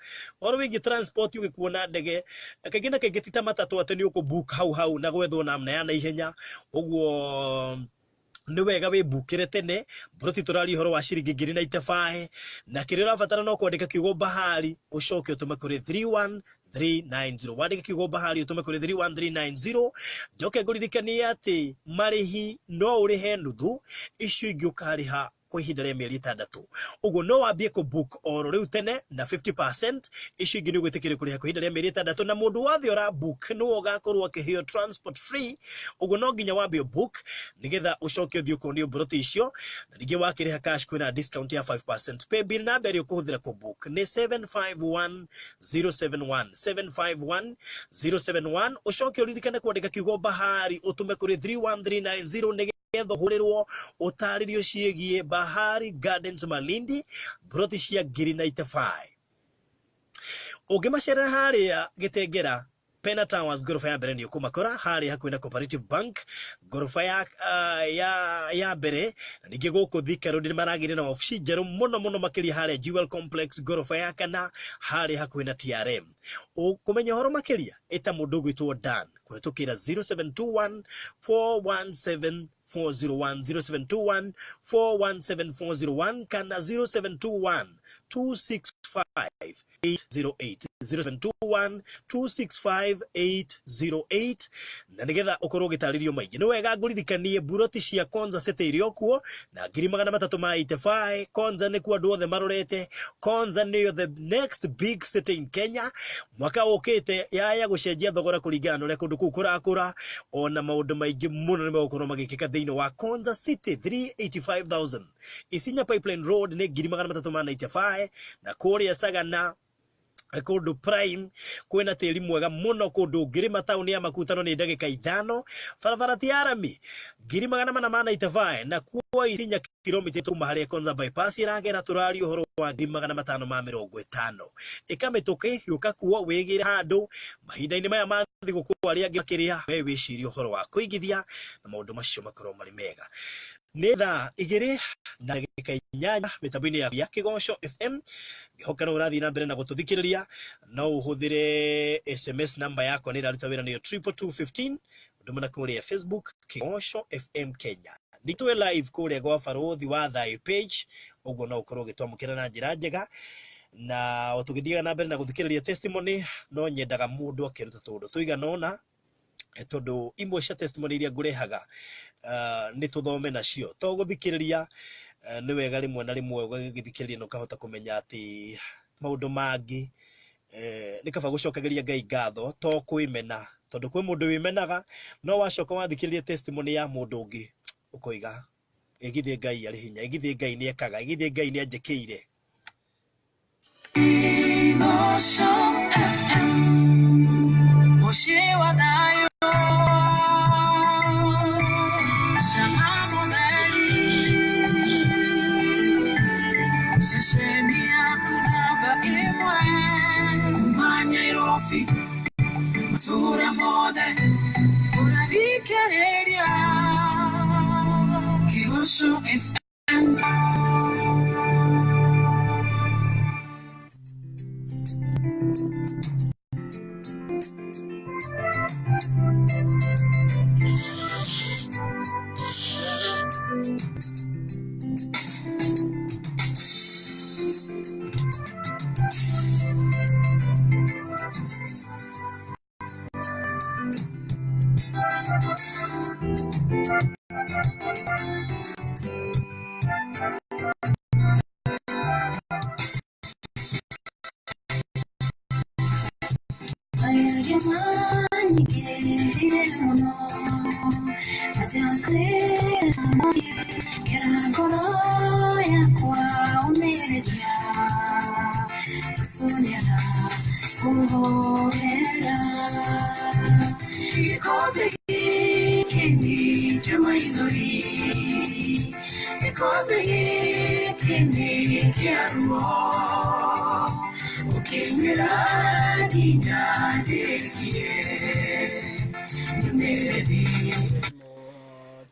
Speaker 2: waro wingi transport ugikuona ndege kagina kagitita matatu ateni uku book hau na gwethwo namna ya ihenya uguo ni wega we bukire tene broti turari horo wa ciringi ngiri na itafae na kiri urabatara no kwandika kiugo Bahari ucoke utume kuri 31390 wandike kiugo Bahari utume kuri 31390 njoke nguririkania ati marihi no urihe nuthu icio ingi ukariha kwa ihinda ria mieri 6 uguo no wambie ku book oro riu tene na 50% icio ingi ni gwitikire kuriha kwa ihinda ria mieri 6 na mundu wathe ora book no ugakorwo akiheo transport free uguo no nginya wambie book nigetha ucoke uthio kuonio broti icio na ningi wakiriha cash kwina discount ya 5% pay bill na mbere ukuhuthira ku book ni 751071 ucoke uririkane kwandika kiugo Bahari utume kuri 31390 getho hurirwo utaririo ciegie Bahari Gardens Malindi broti cia ngiri na itafae ungimacera haria Gitengera Pena Towers gorofa ya mbere ni ukumakora hali hakuina Cooperative Bank gorofa ya mbere na ningi guku Thika Road ni maragire na ofisi njeru muno makiri hali Jewel Complex gorofa ya kana hali hakuina TRM ukumenya horo makiria eta mundu gwitwo Dan kuhetukira 0721 417 401 0721 417 401 kana 0721 265 808 0721 265 808 na nigetha ukorwo gitaririo maingi ni wega nguririkanie buroti cia Konza City irio kuo na 385 Konza ni kwa andu othe marorete Konza ni the next big city in Kenya mwaka ukite ya gucenjia thogora kuringana ule kundu kuu kurakura ona maundu maingi muno ni megukorwo magikika thiini wa Konza City 385,000 Isinya Pipeline Road ni 385 na kuria Sagana kundu Prime kwina tiri mwega muno kundu Ngirima town ya makutano ni ndagika 5 barabara ti arami 385 na kuo Isinya kilomita tu mahali Konza bypass iragera turari uhoro wa 550 ikamituke yuka kuo wigire handu mahinda-ini maya mathi gukwa ari angikiria we wicirio uhoro wa kuigithia na maundu macio makorwo mari mega ni thaa 2 na ndagika 8 mitambo-ini ya Kigosho FM gihoka no urathi na mbere na gututhikiriria no uhuthire SMS number yako ni raruta wira niyo 22215 ndumana kuria Facebook Kigosho FM Kenya nitwe live kuria gwa Farothi wa Thayu page ugo no ukorwo gitwamukira na njira njega na utugithiga na mbere na guthikiriria testimony no nyendaga mundu akiruta tundu tuiganona tondu imwe cia testimony iria ngurehaga ni tuthome nacio to guthikiriria ni wega rimwe na rimwe ugithikiriria no kahota kumenya ati maundu mangi ni kaba gucokagiria Ngai ngatho to kwimena tondu kwi mundu wimenaga no wacoka wathikiriria testimony ya mundu ungi ukoiga igithie Ngai ari hinya igithie Ngai ni ekaga igithie Ngai ni anjekeire
Speaker 10: Mushiwa Thayu Shesheni yakunaba imwe kumanya irofi matura mode unavikereria Kigosho FM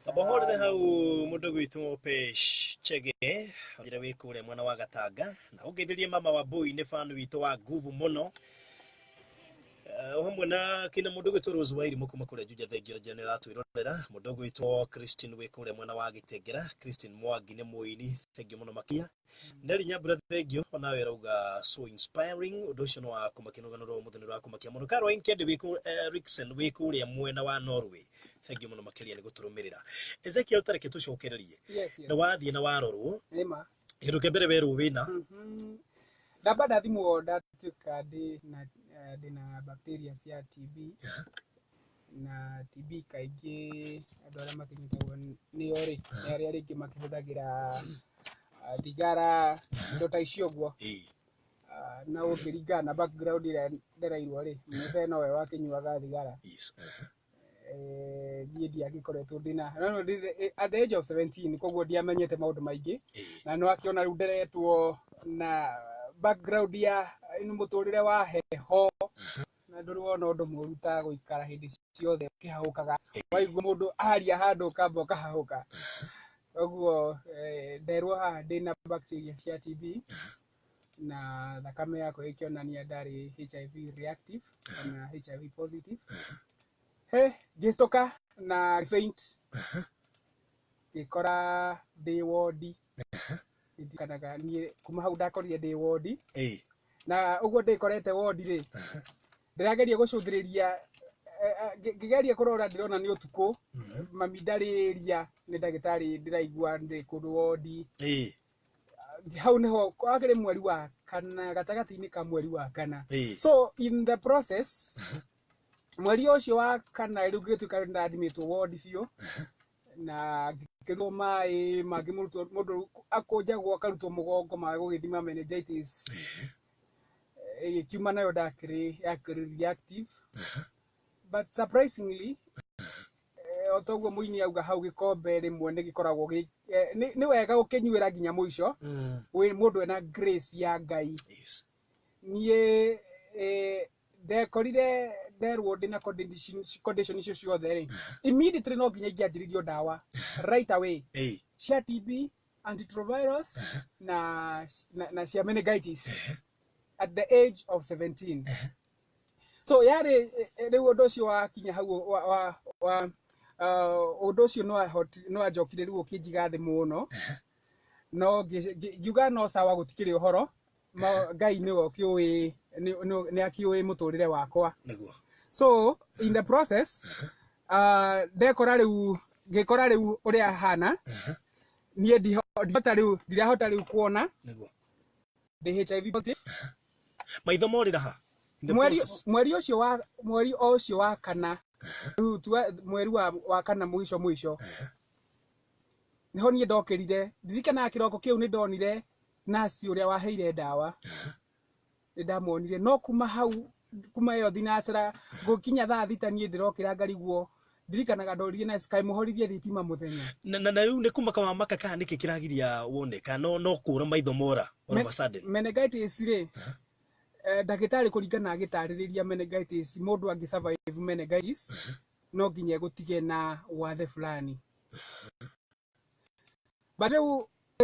Speaker 2: Abohorere hau mundu gwitu Pesh Chege njira wikure mwana wa Gatanga na ugithirie mama wa Boy ni fan witu wa nguvu muno hamwe na kina mundu gwitu Rose Wairi mukuma kure Juja Thengera general twirorera mundu gwitu Christine wikure mwana wa Gitegera Christine Mwangi ni muini thengio muno makia ndari nyabura thengio ona wera uga so inspiring udocio no wa kumakinoga no mutheni wa kumakia muno karo inkende wiku Rickson wikure mwena wa Norway thengio muno makiria ni guturumirira Ezekiel tareke tucokererie na wathie na warorwo
Speaker 1: ema
Speaker 2: iruke mbere weru wina
Speaker 1: dabada thimu ndatuka na bacteria cia TB na TB kaingi andu aria makinyitagwo ni ori ari aringi makihuthagira thigara ndo ta icio guo na ukiringana na background ira nderairwo ri mbe no we wakinyuaga thigara ndiye agikoretwo ndina no at the age of 17 koguo ndiamenyete maundu maingi na no akiona riu nderetwo na background ya muturire wa heho na nduri wona undu muruta guikara hindi ciothe kihahukaga waigua mundu aria handu kamba kahahuka oguo nderwo haha ndina bacteria cia TB na thakame yako ikionania ndari HIV reactive kana HIV positive gistoka na faint ikora day ward kanaga nie kuma hau ndakorire day ward na uguo ndikorete ward ri ndirageria gucungiriria ngigeria kurora ndirona ni utuku mami ndariria ni ndagitari ndiraigua ndi kundu ward hau niho kwagire mweri wa kana gatagati-ini ka mweri wa kana so in the process mweri ucio wa kana riu ngituika ndadmitwo ward biu na ngikirwo mai mangi mundu akunjagwo akarutwo mugongo ma gugithima meningitis kiuma nayo ndakiri reactive but surprisingly otoguo muini auga hau gikombe rimwe ni gikoragwo ni wega ukinyuira nginya muico we mundu ena grace ya Ngai nie ndekorire nderwo ndina condition icio ciothe ri immediately no nginya ingianjiririo ndawa right away cia TB antiretrovirus na cia meningitis at the age of 17 so yari riu undu ucio wakinya hau undu ucio no ajokire riu ukinjiga thi muno no ngiuga no sawa gutikiri uhoro Ngai ni okiui ni akiui muturire wakwa so in the process ngikora riu uria hana nie ndirahota riu kuona ndi HIV positive
Speaker 2: maitho morira ha
Speaker 1: mweri ucio wa kana riu mweri wa kana mwisho niho nie ndokirire ndirikana kiroko kiu ni ndonire nasi uria waheire ndawa ni ndamonire no kuma hau kuma yo thinacera gukinya thaa thita nie ndirokira ngariguo ndirikanaga ndorire na sky muhoririe thitima muthenya
Speaker 2: na riu ni kuma kama makaka niki kiragiria woneka no kura maitho mora all of a sudden
Speaker 1: meningitis ri ndagitari kuringana agitariria meningitis mundu angi survive meningitis no nginya gutige na wathe fulani but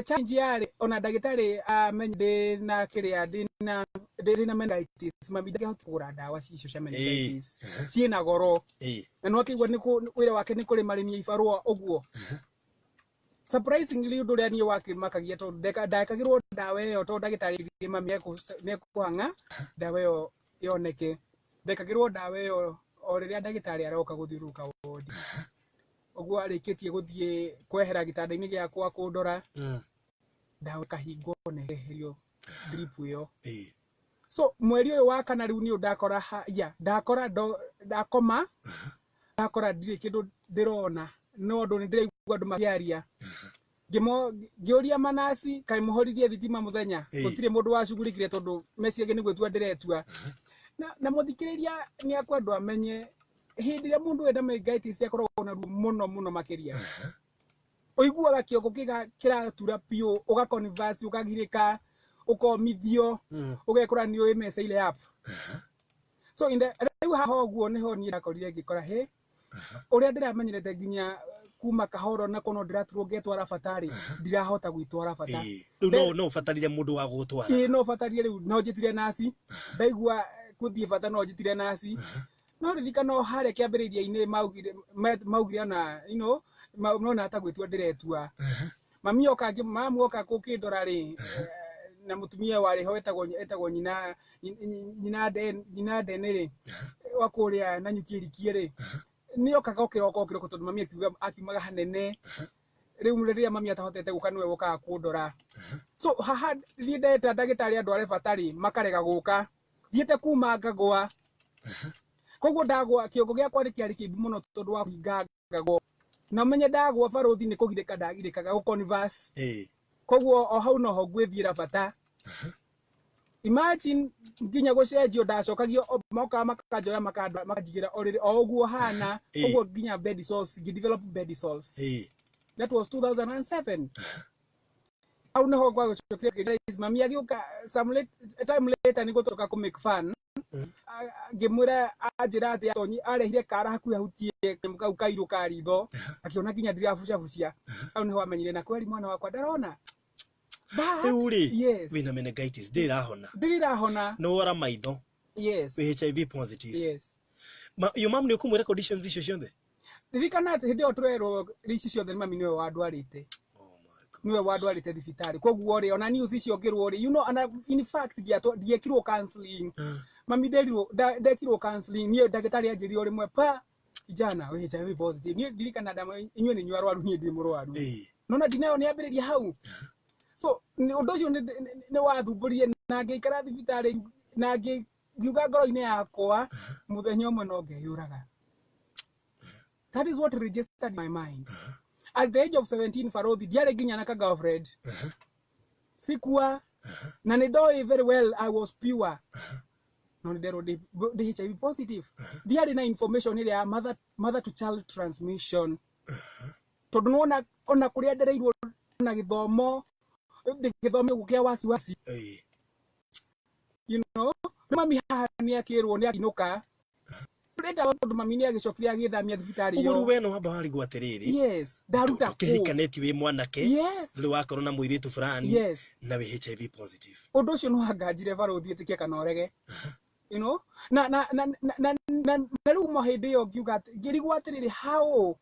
Speaker 1: challenge yari ona ndagitari amenye na kiria ndina meningitis mami ndagihota kugura ndawa icio cia meningitis ciina goro na no kigwa ni wira wake ni kuri marimia ibarua uguo surprisingly undu ria nie wakimakagia to ndakagirwo ndawa iyo to ndagitari mami ne kuhanga ndawa iyo yoneke ndakagirwo ndawa iyo o riria ndagitari aroka guthiruka wodi uguo arikitie guthie kwehera gitanda-ini giakwa kundora ndawa kahingo neherio drip iyo so mweri uyu wa kana riu ni ndakora ndakoma ndakora ndire kindu ndirona no ndu ni ndiraigua andu makiaria ngiuria manasi kai muhoririe thitima muthenya gutire mundu wacugurikire tondu meciage ni gwetua ndiretua na muthikiriria ni akwa andu amenye hindi ria mundu enda meningitis akoragwo na muno makiria uiguaga kiongo kiratura pio ugaconverse ukagirika ukomithio ugekora ni uimeseile hapo so in the riu haha uguo niho ni ndakorire ngikora uria ndiramenyerete nginya kuma kahoro na kono ndiraturwo ngetwara batari ndirahota gwitwara batari
Speaker 2: riu no fatarire mundu wa gutwara
Speaker 1: no fatarire riu no njitire nasi ndaigua kuthie bata no njitire nasi no ririkano haria kiambiriria-ini maugire na no na atagwitua ndiretua mami oka kukindora ri na mutumia wari ho etagwo nyina ndene ri wakuria na nyukirikie ri ni okaga kiroko tondu mami akiumaga hanene riu riria mami atahotete guka niwe wokaga kundora so haha ri ndeta ndagitari andware batari makarega guka thiete kuma ngagwa koguo ndagwa kiongo giakwa rikiari kibu muno tondu wa ngagwa na menye ndagwa baruthi ni kugirika ndagirikaga guconverse koguo o hau noho ngwithiira bata imagine nginya gucenjio ndacokagio moka makanjoya makanjigira o uguo hana koguo nginya bed sores develop bed sores that was 2007 au neho kwa gucokire mami agiuka some time later ni gutoka ku make fun ngimwira anjira ati atonyi arehire kara hakuya hutie kau kairu karitho akiona nginya ndirabucabucia au niho amenyire na kweli mwana wakwa ndarona
Speaker 2: yes wina meningitis ndirahona no ora maitho
Speaker 1: yes
Speaker 2: HIV positive
Speaker 1: yes
Speaker 2: yo mam ni kumwira conditions icio ciothe
Speaker 1: ririkana ati hindi otwerwo rici ciothe mami niwe wandwarite niwe wandwarite thibitari koguo ri ona news icio ngirwo ri you know and in fact diekirwo counseling mami ndekirwo counseling ni ndagitari anjiri ori mwe pa jana we HIV positive ni ririkana ndama inywe ni nywarwaru ni ndi murwaru nona dinayo ni ambiriria hau so undu ucio ni wathumburie na ngikara thibitari na ngiuga ngoro-ini yakwa muthenya umwe no ngeyuraga. That is what registered in my mind. At the age of 17 Farodhi diare ginya na ka girlfriend sikuwa na nidoe very well I was pure no ndero de HIV positive diare na information ile ya mother to child transmission tondu nona ona kuria ndereirwo na githomo gukia wasiwasi you know mami hani akirwo ni akinuka Reta tondu mami ni agicokire agithamia thibitari yo
Speaker 2: uguru weno haba hari gwateriri
Speaker 1: yes daruta
Speaker 2: kirikaneti we mwanake
Speaker 1: yes
Speaker 2: ri wakorwo na muiritu fulani
Speaker 1: yes
Speaker 2: na we HIV positive
Speaker 1: undu ucio no hanganjire Farodhi etikie kana orege you know na riu mo hindi yo ngiuga ngirigwa atiriri how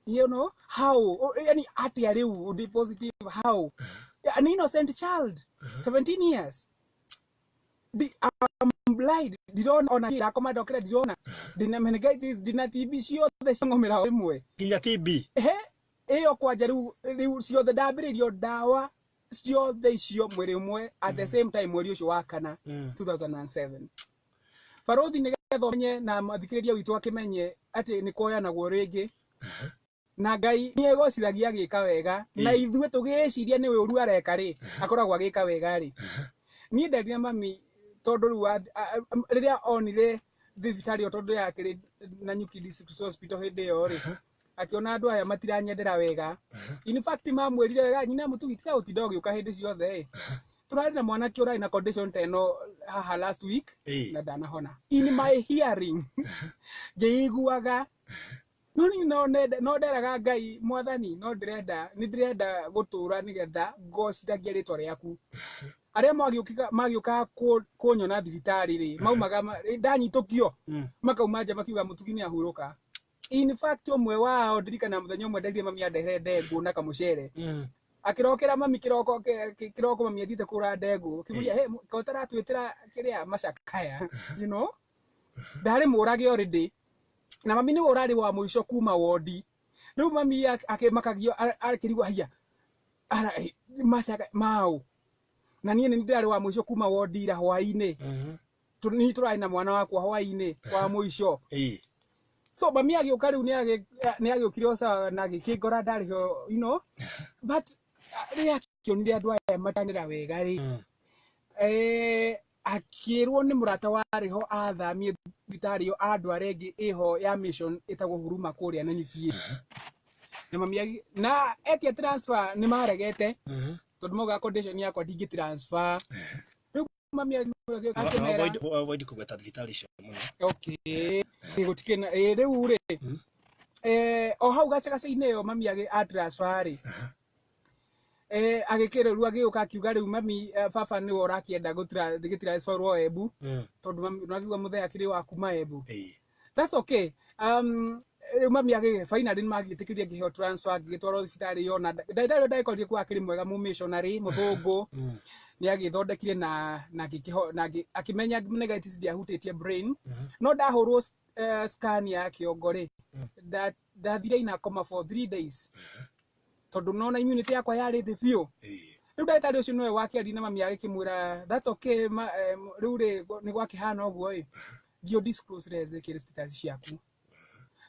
Speaker 1: you know how yani ati riu ndi positive how an innocent child 17 years I'm blind dirona ona kira koma dokera dirona dina meningitis dina TB ciothe cingomera imwe
Speaker 2: kinya TB
Speaker 1: iyo kwanja riu ciothe ndambiririo dawa ciothe icio mwiri umwe at the same time mweri ucio wa kana 2007 Farodhi nigetho menye na mathikiriria witu akimenye ati ni koyanagwo ringi na Ngai ni egocithagia gika wega na ithue tugiciria ni we uru areka ri akoragwa gika wega ri ni ndarire mami tondu riria onire thibitari tondu yake na Nyuki District Hospital hindi yo ri akiona andu aya matiranyendera wega in fact mamwirire wega nyina mutugitira utinda ugiuka hindi ciothe turari na mwana kiura ina condition teno haha last week na ndanahona in my hearing ngeiguaga no nderaga Ngai mwathani no ndirenda gutura nigetha ngocithagia ritwa riaku aria magiuka kunyona thibitari ri maumaga ndanyitukio makauma nja makiuga mutugini ahuruka in fact omwe wao ndirikana muthenya omwe nderie mami andehere ndengu na kamucere akirokera mami kiroko mami athite kura ndengu kiburia he kotara twitira kiria macakaya you know ndari murage already na mami ni urari wa muico kuma wodi riu mami akimakagio akirigwa hia ara macaka mau na nie ni ndari wa muico kuma wodi ira hwaini ni turai na mwana wakwa hwaini kwa muico so mami agioka riu ni agiokire osa na gikingora ndari ho you know but ria kionire andu aya matanira wega ri akirwo ni murata wariho athamie thibitari yo andu arengi iho ya mission itagwo Huruma kuria na Nyuki na mami na etia transfer ni maregete tondu moga condition yakwa dingi transfer mami
Speaker 2: avoid kugweta thibitari cio muno
Speaker 1: okay gutikena riu ri o hau gacaga-inĩ yo mami a transfer ri agikire ru agiuka akiuga riu mami baba ni orakienda gutira ro Embu tondu mami nagiwa muthea kiri wa kuma Embu that's okay mami agi finally ni magitikiria ngiheo transfer gitwaro thibitari yo na ndaikorie kwa akiri mwega mu missionary muthungu ni agithondekire na gikiho na akimenya meningitis ndiahutitie brain no ndahurwo scan ya kiongore ndathire ina koma for 3 days tondu nona immunity yakwa yari thi biu riu ndagitari ucio noe wakiari na mami agikimwira that's okay riu ri ni gwakihana uguo dio disclose rezekire status ciaku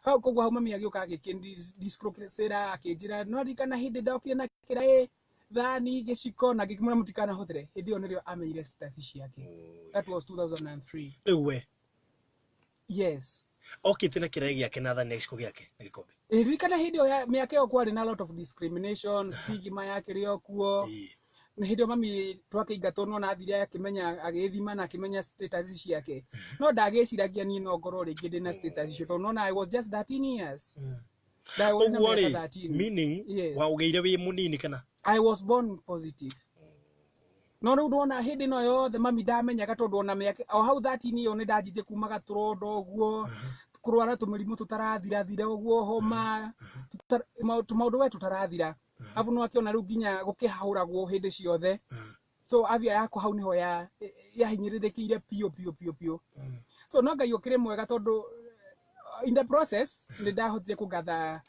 Speaker 1: hau koguo hau mami agioka agikindisclose sera akinjira no rikana hindi ndokire na kira thani giciko na gikimura mutikana huthire hindi yo nirio amenyire status ciake that was 2003
Speaker 2: riu
Speaker 1: yes
Speaker 2: okay tena kira giake na thani giciko giake na gikombe
Speaker 1: rikana hindi yo miaka yo kwari na lot of discrimination stigma yake rio kuo nä hä ndä mami twakä ingatwo no nathire akimenya agithima na akimenya status ciake no ndagä ciragia niä no ngorwo rä ngä ndä na status icio tondå no I was just 13 years
Speaker 2: Uguo rĩ meaning wa ũgeire wĩ mũnini kana
Speaker 1: I was born positive no rĩu ndona hĩndĩ no yothe mami ndamenyaga tondũ ona mĩaka o hau 13 iyo nĩ ndanjithie kumaga tũrondo ũguo kũrwara tũmĩrimũ tũtarathira ũguo homa tũmaũndũ we tũtarathira afu no akĩona rĩu nginya gũkĩhaũragwo hĩndĩ ciothe so afya yako hau niho yahinyĩrĩrĩkĩire piũ so no Ngai ũkĩrĩ mwega tondũ in the process nĩ ndahotire kũgatha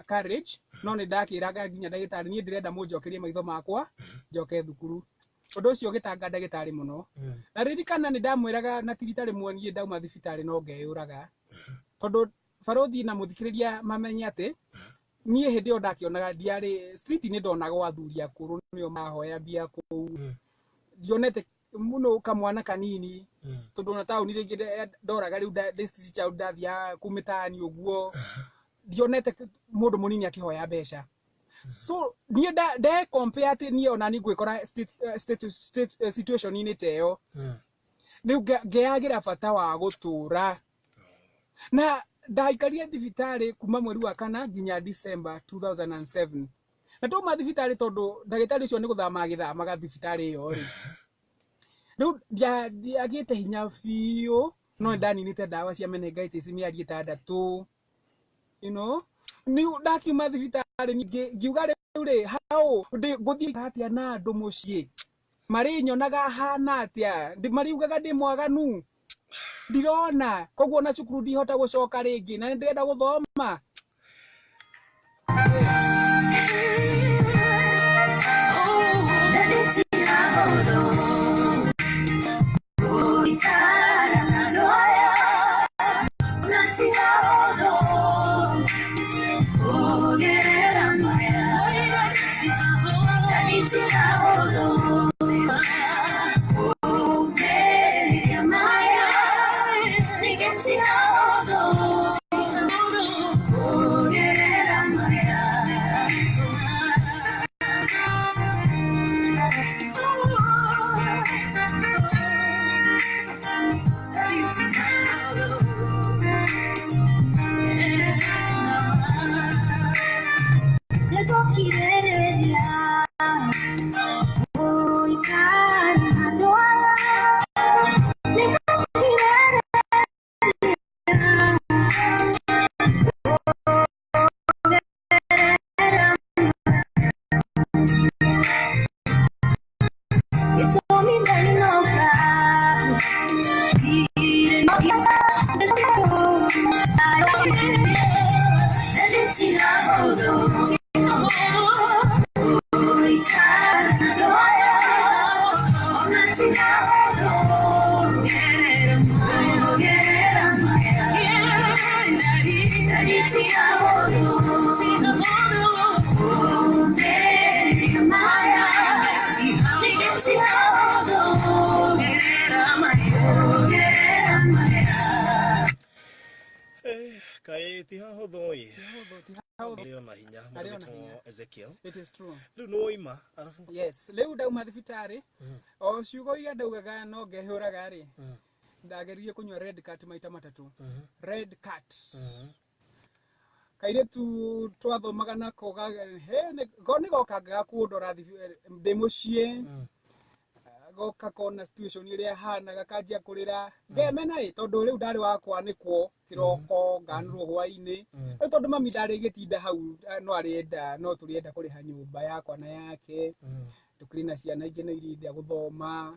Speaker 1: courage no nĩ ndakĩraga nginya ndagĩtarĩ niĩ ndĩrenda mũnjokerie maitho makwa njoke thukuru ũndũ ũcio ũgĩtanga ndagĩtarĩ mũno na ririkana nĩ ndamwĩraga na tirita rĩmwe niĩ ndauma thibitarĩ no ngeyũraga tondũ barothi na mũthikĩrĩria mamenye atĩ niĩ hĩndĩ ĩyo ndakĩonaga ndiarĩ street nĩ ndonaga athuri akũrũ nĩo mahoya mbia kũu ndionete muno kamwana kanini tondũ ona taũni rĩngĩ ndoraga rĩu district child ndathia kumĩtaani ũguo ndionete mũndũ mũnini akĩhoya mbeca so niĩ nde compare atĩ niĩ ona niĩ ngwĩkora situation inĩ ta ĩyo rĩu ngeyagĩra bata wa gũtũra na ndaikarire thibitarĩ kuma mweri wa kana nginya December 2007 na tũma thibitarĩ tondũ ndagĩtarĩ ũcio nĩ gũthama agĩthamaga thibitarĩ ĩyo rĩ rĩu ndiagĩte hinya biũ no ndaninĩte ndawa cia meningitis mĩeri 6 you know nĩ ndakiuma thibitarĩ ngiuga rĩu rĩ hau ngũthiĩ atĩa na andũ mũciĩ marĩ nyonaga hana atĩa mariugaga ndĩ mwaganu ndirona koguo na cukuru ndihota gũcoka rĩngĩ na ndĩrenda gũthoma
Speaker 2: Ezekiel.
Speaker 1: It is true.
Speaker 2: Yes.
Speaker 1: Leo ndauma thibitarĩ o ciugo iria ndaugaga no ngehũraga rĩ ndageririe kunywa red cat maita matatũ red cat kairĩtu twathomaga nako nĩ gokaga kũndora ndĩ mũciĩ goka kona situation iria hanaga kanjia kũrĩra ngemena tondũ rĩu ndarĩ wa kwanĩkwo kĩroko nganũrwo hwainĩ rĩu tondũ mami ndarĩ gĩtinda hau no tũrĩenda kũrĩha nyũmba yakwa na yake tũkĩrĩ na ciana ingĩ nĩ irinda gũthoma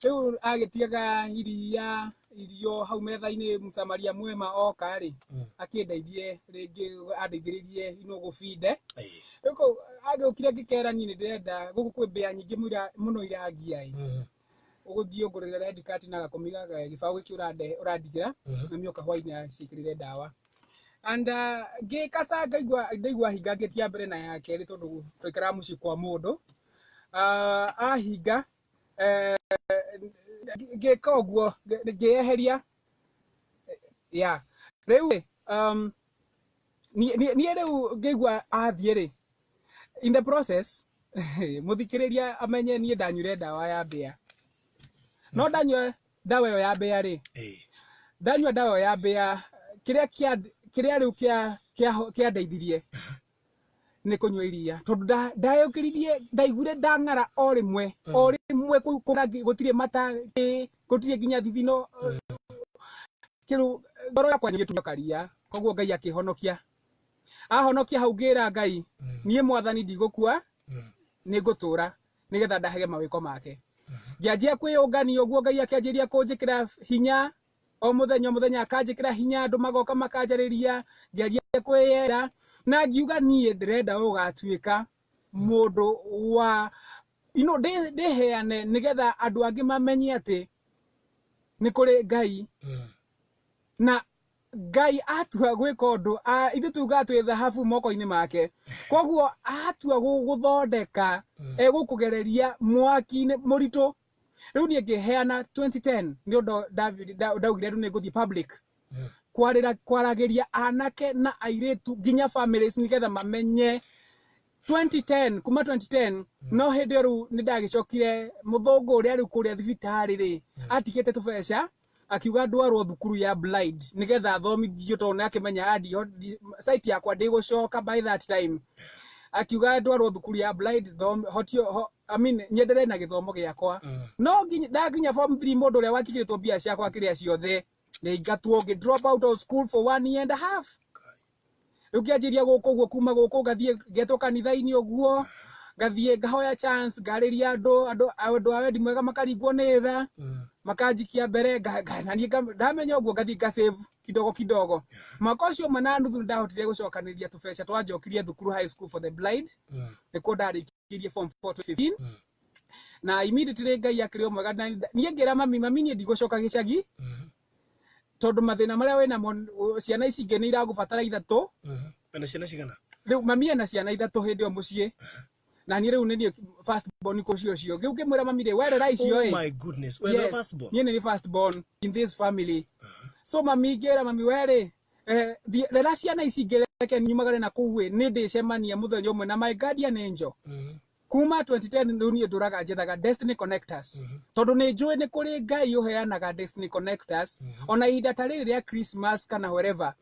Speaker 1: rĩu agĩtiaga irio hau metha-inĩ mũsamaria mwema oka rĩ akĩndeithie rĩngĩ andeithĩrĩrie gũbinde rĩu agĩũkire ngĩkera niĩ nĩ ndĩrenda gũkũ kwĩ mbĩa nyingĩ mũno irangia ũgũthiĩ ũngũrĩre red cat na gakũmi gĩbaũ gĩkĩ ũrandigĩra na mĩoka hwainĩ ciĩkĩrĩre ndawa and ngĩkaca ndaigua hinga ngĩtia mbere na ya kerĩ tondũ twaikaraga mũciĩ kwa mũndũ ahinga ngĩka ũguo ngĩeheria rĩu niĩ rĩu ngĩigua athiĩ rĩ in the process muthikiriria amenye nie ndanyure dawa ya mbea no ndanyua dawa yo ya mbea ri ndanyua dawa ya mbea kiria riu kia ndeithirie ni kunywa iria tondu ndayukiririe ndaigure ndang'ara o rimwe gutire mata gutire ginya thithino kiru ngoro yakwa nigitukaria koguo Ngai akihonokia ahonokia hau ngira Ngai nie mwathani ndigukua nigutura nigetha ndahege mawiko make ngianjia kwiyungania uguo Ngai akianjiria kunjikira hinya o muthenya akanjikira hinya andu magoka makanjariria ngianjia kwiyera na ngiuga nie ndirenda ugatuika mundu wa ndeheane nigetha andu angi mamenye ati ni kuri Ngai na Ngai atua gwika undu ithu tuga twi thahabu moko-ini make koguo atua guthondeka egukugereria mwaki-ini muritu riu nie ngiheana 2010 ni undu ndaugire riu niguthii public kwaragiria anake na airetu ginya families nigetha mamenye 2010 kuma 2010 no hindi riu ni ndagicokire muthungu uria riu kuria thibitari ri atigite tubeca akiuga ndwarwo thukuru ya blind nigetha athomithio tondu akimenya adi site yakwa ndigucoka by that time akiuga ndwarwo thukuru ya blind hotio nyendere na githomo giakwa no ndaginya form 3 mundu uria wakigiritwo bia ciakwa kiria ciothe ngatwo drop out of school for 1.5 years ukianjiria guko kuma guko gathie geto kanitha-ini uguo gathie ngahoya chance ngariria andu awendi mwega makaringwo ni tha makanjikia mbere ndamenya uguo gathie nga save kidogo mwaka ucio mana nuthu ndahotire gucokaniria tubeca twanjokirie thukuru high school for the blind niko ndarikirie form 4 15 na immediately Ngai akiri mwega nie ngira mami nie ndigucoka gicagi tondu mathina maria wena ciana ici ingi ni iragubatara ithatu
Speaker 2: na ciana cigana
Speaker 1: riu mami ena ciana ithatu hindi o mucii na ni riu ni first born ko cio giu kimwira mami ri were raicio
Speaker 2: oh my goodness when first born
Speaker 1: ni first born in this family so mami ngira mami were rera ciana ici ngireke nyumagare na kuwe ni ndicemania muthenya umwe na my guardian angel kuma 2010 ndu ni nduraga njethaga Destiny Connectors tondu ni njui ni kuri Ngai uheanaga Destiny Connectors ona ihinda ta riri ria Christmas kana wherever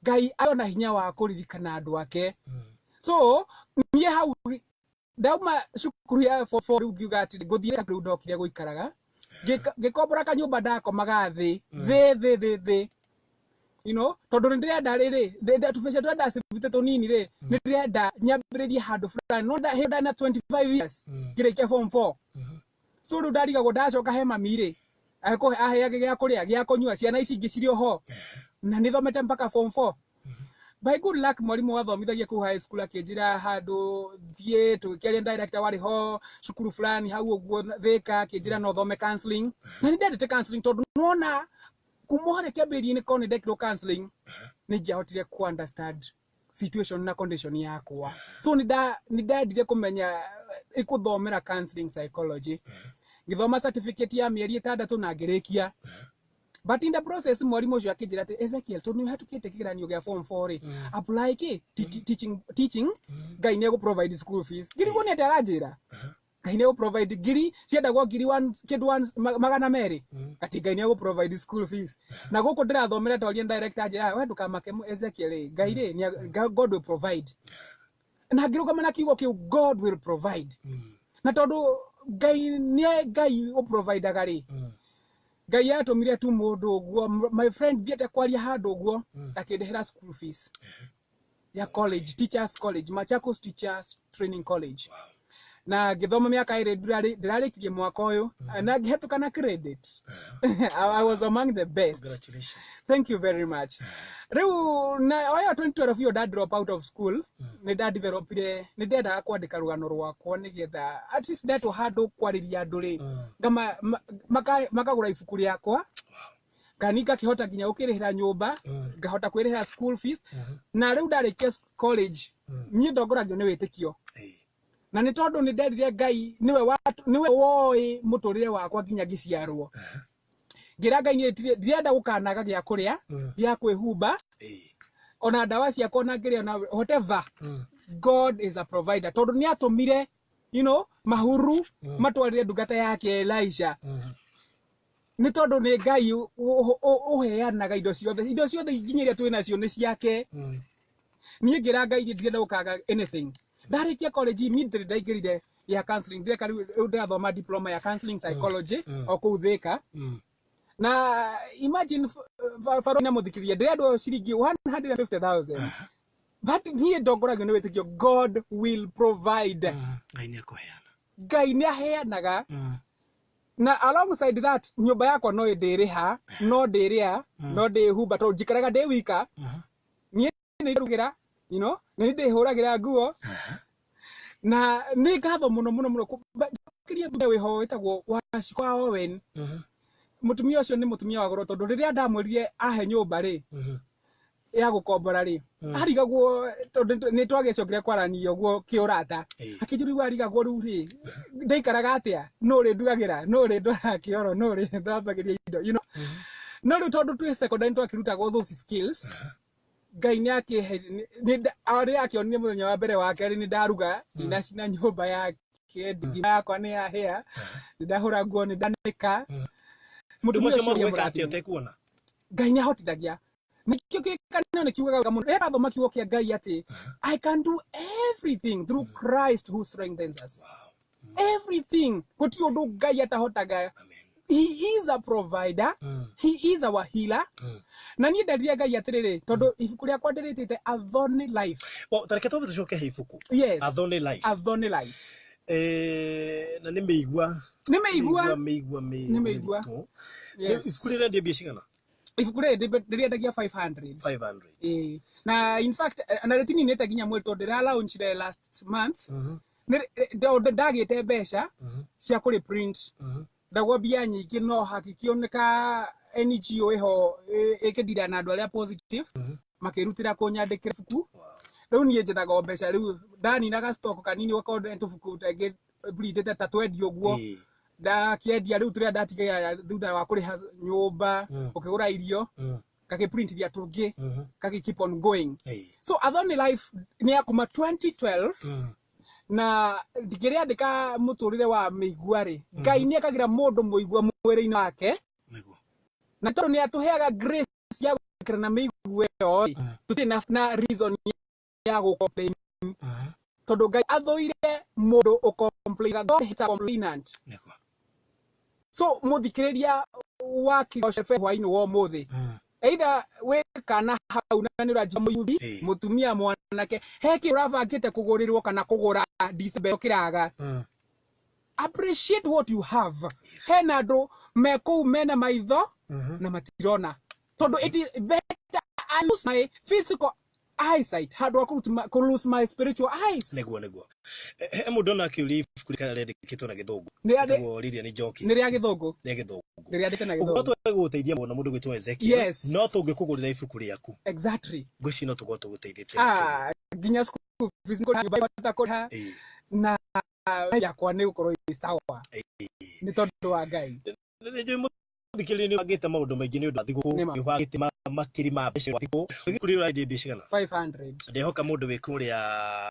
Speaker 1: Ngai ayona hinya wa kuririkana andu ake so nie hau ndauma cukuru ya for ngiuga ati nguthire riu ndokire guikaraga ngikombora kanyumba ndakomaga thi you know tondu ndirenda riri tubeca twenda civite tunini ri ndirenda nyambiririe handu fulani no ndahenda na 25 years ngirikia form 4 so riu ndariga ndacoka he mami ri aheage gia kuria gia kunyua ciana ici ingi cirio ho na nithomete mpaka form 4 by good luck mwalimu wathomithagia ku high school akinjira handu thie tukiaria director wari ho cukuru fulani hau uguo thika akinjira no thome counseling na ndendete counseling tondu nona kumwone kebiri ni kone dekro counseling nigihotire ku understand situation na condition yakwa so nidadire kumenya ikuthomera counseling psychology ngithoma certificate ya mieri 6 na ngirikia but in the process mwalimu ucio akinjira ati Ezekiel tondu hatukite kigeranio gia form 4 ri apply ki teaching Ngai ne go provide school fees giri gone ndaranjira Ngai ne go provide giri ciendagwo giri 1 kid 1 magana meri ati Ngai ne go provide school fees na guku ndirathomera twaria director njira we ndukamake Ezekiel ri Ngai ri God will provide na ngiruka mana kiugo kiu God will provide na tondu Ngai o provide gari Ngai atumire tu mundu uguo my friend thiete kwaria handu uguo akindehera school fees ya college teachers college Machakos Teachers Training College na githoma miaka ire ndirarikirie mwaka uyu na ngihetuka na credit I was among the best.
Speaker 2: Congratulations.
Speaker 1: Thank you very much. Riu na oya 2012 yo drop out of school ni developire ni ndenda kwandika rugano rwakwa nigetha at least ndeto handu kwariria andu ri ngama makagura ibuku riakwa kanika kihota ginya ukirihira nyumba ngahota kwirihira school fees na riu ndarikia college nie ndongoragio ni witikio na ni tondu ni ndendire Ngai niwe woi muturire wakwa ginya giciarwo ngira Ngai ni ndirenda gukanaga gia kuria gia kwihumba ona dawa ciakwa na ngiria na whatever God is a provider. Tondu ni atumire, you know, mahuru matwarire ndungata yake Elisha. Ni tondu ni Ngai uheanaga indo ciothe nginyiria twinacio ni ciake. Ni ngira Ngai ndirenda gukaga anything. Ndarikia college immediately ndaingirire ya counseling, ndeka riu ndathoma diploma ya counseling psychology o kuu Thika. Na imagine Faro na muthikiria ndirendwo ciringi 150,000. But niĩ ndongoragio nĩ wĩtĩkio God will provide. Ngai nĩ aheanaga. Na alongside that, nyũmba yakwa no ndĩrĩha, no ndĩrĩa, no ndĩhumba, tondũ njikaraga ndĩ wika. Niĩ nĩ ndugira, you know, nĩ ndĩhũragĩra nguo. Na nĩ ngatho mũno. Kiria nduga wĩho wĩtagwo Wachikwa Owen. Mutumia ũcio nĩ mutumia wa goro, tondũ rĩrĩa ndamwĩrire ahe nyũmba rĩ, ya gukombora ri arigagwo tondu ni twagecokire kwaranio guo kiurata akijuriwa arigagwo ru ri ndaikaraga atia no ri ndugagira no ri ndora kioro no ri ndambagiria indo, you know. No ri tondu twi secondary twakirutaga those skills Ngai ni ni ari akionire muthenya wa mbere wake ni ndaruga ina cina nyumba yake ngima yakwa ni yahia ndahura nguo ni ndanika mutumia ũcio mweka atia tekuona Ngai ni ahotithagia. Nikio kikana ni kiugaga mundu erathoma kiugo kia Ngai ati I can do everything through Christ who strengthens us. Everything kuti undu Ngai atahotaga. He is a provider. He is our healer. Na ni ndaria Ngai atiriri tondu ibuku ria kwandiritite A Thorny Life. Well, tareke tobe tucoke he ibuku. Yes. A Thorny Life. A Thorny Life. Na ni meigua. Yes. Ibuku ria ndio biashara. Ibuku ria ndirendagia 500. Na in fact anaretini neta ginya mweri tondu ndira launch the last month. Ndagite mbeca cia kuri print. Ndagwa bia nyingi no hakikioneka NGO eho ikidira na andu aria positive makirutira kunyandikira buku. Riu nie njethaga mbeca riu ndani naga stock kanini wakonde tubuku tege bleedete ta twendio guo. Da kiendia riu turia ndatiga thutha wa kuriha nyumba ukigura irio kagiprint dia tungi kagi keep on going. So A Thorny Life ni akuma 2012 na ndigiria ndika muturire wa meigua ri Ngai ni akagira mundu muigua mwiri-ini wake na tondu ni atuheaga grace ya gukira na meigua yo tutina na reason ya gukomplain tondu Ngai athoire mundu ukomplain. God is a complainant. So muthikiriria wa Kigosho FM hwaini wo muthi either we kana hau na ni uraji muyuthi mutumia mwanake heki urabangite kugurirwo kana kugura December kiraga. Appreciate what you have. Hena andu meku mena maitho na matirona tondu it is better I lose my physical eyesight hard to lose my spiritual eyes. Neguo mundu na kiuli kulikana rede kitona githungu ndio liria ni joki ni ria githungu ndiria ndite na githungu ugo twaguteithia muno mundu gwitwa Ezekiel no tungikugurira ibuku riaku exactly ngwici no tugo tuguteithite ginya school fees ko bata ko na yakwa ni gukorwo sawa ni tondu wa Ngai thikiri ni agite maundu maingi ni undu thiguku ni wagite makiri ma mbeca wa thiguku kuri radio biashara 500 ndehoka mundu wikuria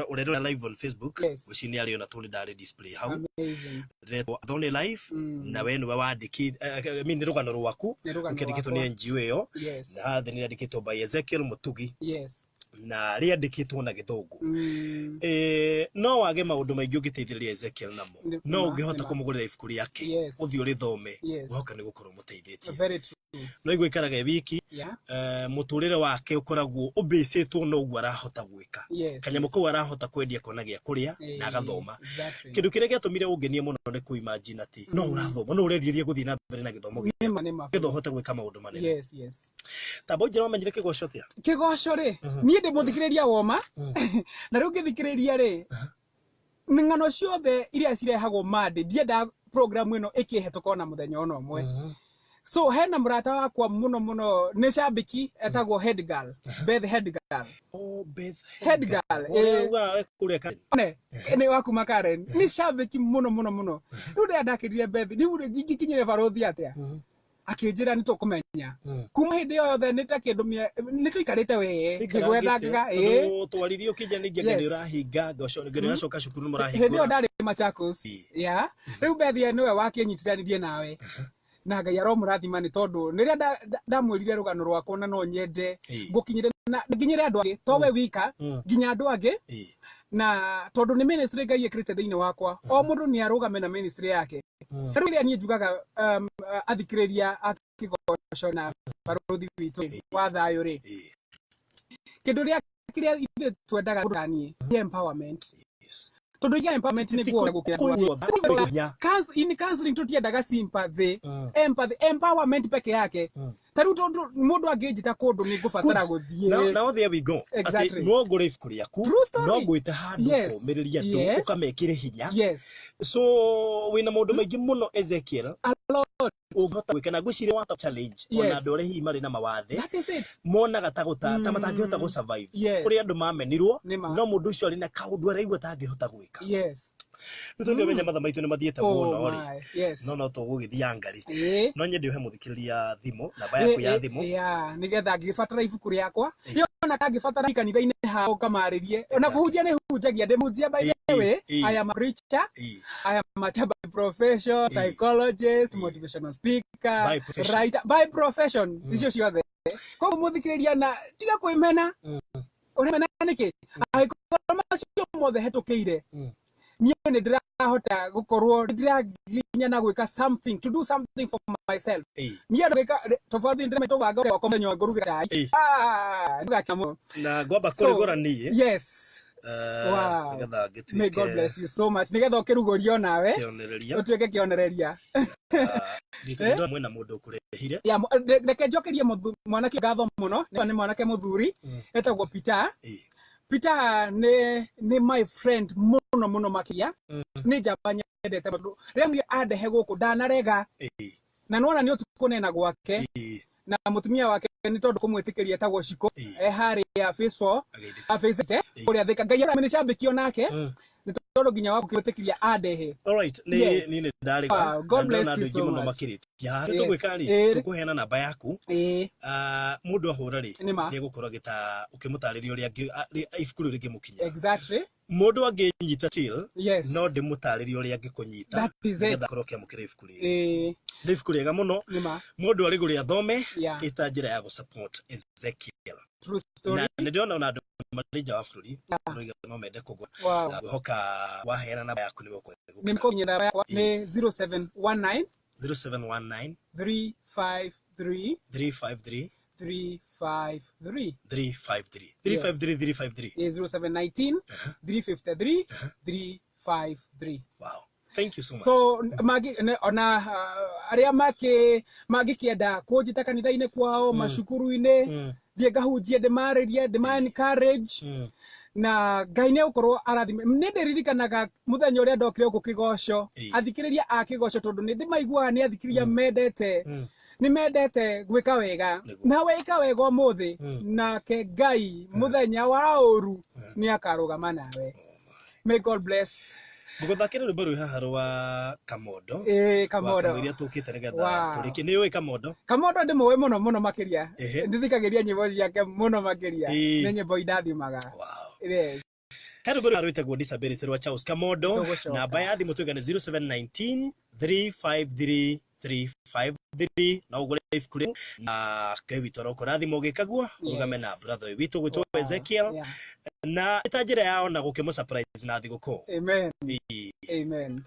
Speaker 1: urero live on Facebook ucini ari ona tuli dare display how amazing reto A Thorny Life na wenu wandiki mimi rugano rwaku ukendikitwo ni NGO yo na theni ndikitwo by Ezekiel Mutugi na riandikitwo na githungu no wage maundu maingi ugiteithiriria Ezekiel namo no ungihota kumugurira ibuku riake uthio rithome woka ni gukorwo muteithĩtie very true no igwikaraga wiki muturire wake ukoragwo ubicitwo no ugu arahota gwika kanyamo ko arahota kwendia kona gia kuria na agathoma kindu kiria giatumire ungenie muno ni ku imagine ati no urathoma no uredirie guthii na mbere na githomo githo hota gwika maundu manene tabo njira wamenyire Kigosho tia Kigosho ri nie ndi muthikiriria woma na riu ngithikiriria ri ng'ano ciothe iria cirehagwo mande ndienda program ino ikihetũka na muthenya ono omwe so hena murata wakwa muno ni shabiki etagwo Head Girl Beth Head Girl Beth Head Girl ne ni wakuma Karen ni shabiki muno riu ndakiririe Beth ni gikinyire barothi atia akinjira ni tukumenya kuma hindi yothe nita kindu ni tuikarite we ngigwethaga
Speaker 2: twaririo kija ningi ngani urahinga ngoco ngani uracoka cukuru murahinga
Speaker 1: hindi ndari Machakos ya riu Bethia niwe wakinyitithanirie nawe na Ngai aromurathima ni tondu niria ndamwirire rugano rwako na no nyende ngukinyire na nginyire andu angi to we wika nginya andu angi na tondu ni ministry Ngai ekirite thiini wakwa o mundu ni arugame na ministry yake riu ria ni njugaga athikiriria akigoco na baruthi witu wa thayo ri kindu ria kiria ithe twendaga gurani empowerment tondu ya empowerment ni guo gukira in counseling tutiendaga sympathy empathy empowerment peke yake taru tondu mundu angejita kundu ni ngubatara guthie
Speaker 2: now there we go
Speaker 1: exactly
Speaker 2: no ngore ifuku riaku no gwite handu komiriria ndu ukamekire hinya so wina mundu maingi muno Ezekiel ugota gwikana gwicire wata challenge ona andu ore hi mari na mawathe mona gatagutata matangihota go survive kuri andu mamenirwo no mundu ucio ari na kaundu araigua tangihota gwika Nitundi menya matha maitu ni mathiete muno ri no tugugithia ngari no nyende uhe muthikiriria thimu namba yaku ya thimu
Speaker 1: nigetha ngibatara ibuku riakwa yona kangibatara kanitha-ini hao kamaririe ona kuhunjia ni hunjagia ndimujia by the way I am a preacher I am a profession psychologist motivational speaker writer by profession icio ciothe ko muthikiriria na tiga kwimena uremena niki aikorwo macio mothe hetukiire nie ni ndirahota gukorwo ndiraginya na gwika something to do something for myself nie ndika tofauti ndire metobanga kwa komenyo ngurugira tai ndugakamo
Speaker 2: na ngwamba kurigora nie
Speaker 1: wow may God bless you so much nigetha ukirugorio nawe utuike kionereria
Speaker 2: ndo mwena mundu kurehire
Speaker 1: ya reke njokerie mwanake ngatho muno ni mwanake muthuri etagwo Peter ni my friend muno makiria ni jamba nyendete mundu rĩmwe andehe guku ndanarega na nona ni utukunena gwake na mutumia wake ni tondu kumwitikiria etagwo Shiko hari ya Facebook afezete kuria thika Ngai ara ni shambikio nake ni tondu nginya waku kwitikiria andehe
Speaker 2: alright ni ndari
Speaker 1: God bless you so
Speaker 2: muno makiritia tugwikani tukuheana namba yaku mundu ahura ri ni gukorwo gita ukimutariria uria ifuku ri gimukinya
Speaker 1: exactly
Speaker 2: mundu anginyita till no ndimutariria uria ngikunyita ngetha korwo kiamukira ifuku ri ifuku riega muno mundu ari guri athome ita njira ya go support Ezekiel
Speaker 1: true story
Speaker 2: na ndiona na andu marija wa bururi ruiga no mende kugwa hoka waheana namba yaku ni gukwe
Speaker 1: nimkonya namba yakwa ni 0719
Speaker 2: 353
Speaker 1: 353 0719 353 353
Speaker 2: wow thank you so much
Speaker 1: so magi ona aria magikienda kunjita kanitha-ini kwao mashukuru-ini thie ngahunjia ndimaririe encourage na Ngai ni ukorwo arathime ni ndiririkanaga muthenya uria ndokire guku kigoco athikiriria a kigoco tondu ni ndimaigua ni athikiriria mendete ni mendete gwika wega na weka wega umuthi nake Ngai muthenya wa uru ni akarugama nawe may God bless
Speaker 2: Guguthakira rwimbo rwi haha rwa Kamodo
Speaker 1: Kamodo
Speaker 2: iria tukite nigetha turiki ni oi Kamodo
Speaker 1: ndimwe muno makiria ndithikagiria nyimbo ciake muno makiria ni nyimbo indathimaga yes
Speaker 2: Karibu rwitagwo disability rwa Charles Kamodo namba ya thimu twigane 0719 353 353 na ugure ifuku na Ngai witu arokorathimo gikagua ugame na brother witu gwitwo Ezekiel na itajira yao na gukimu surprise na thiguko
Speaker 1: amen amen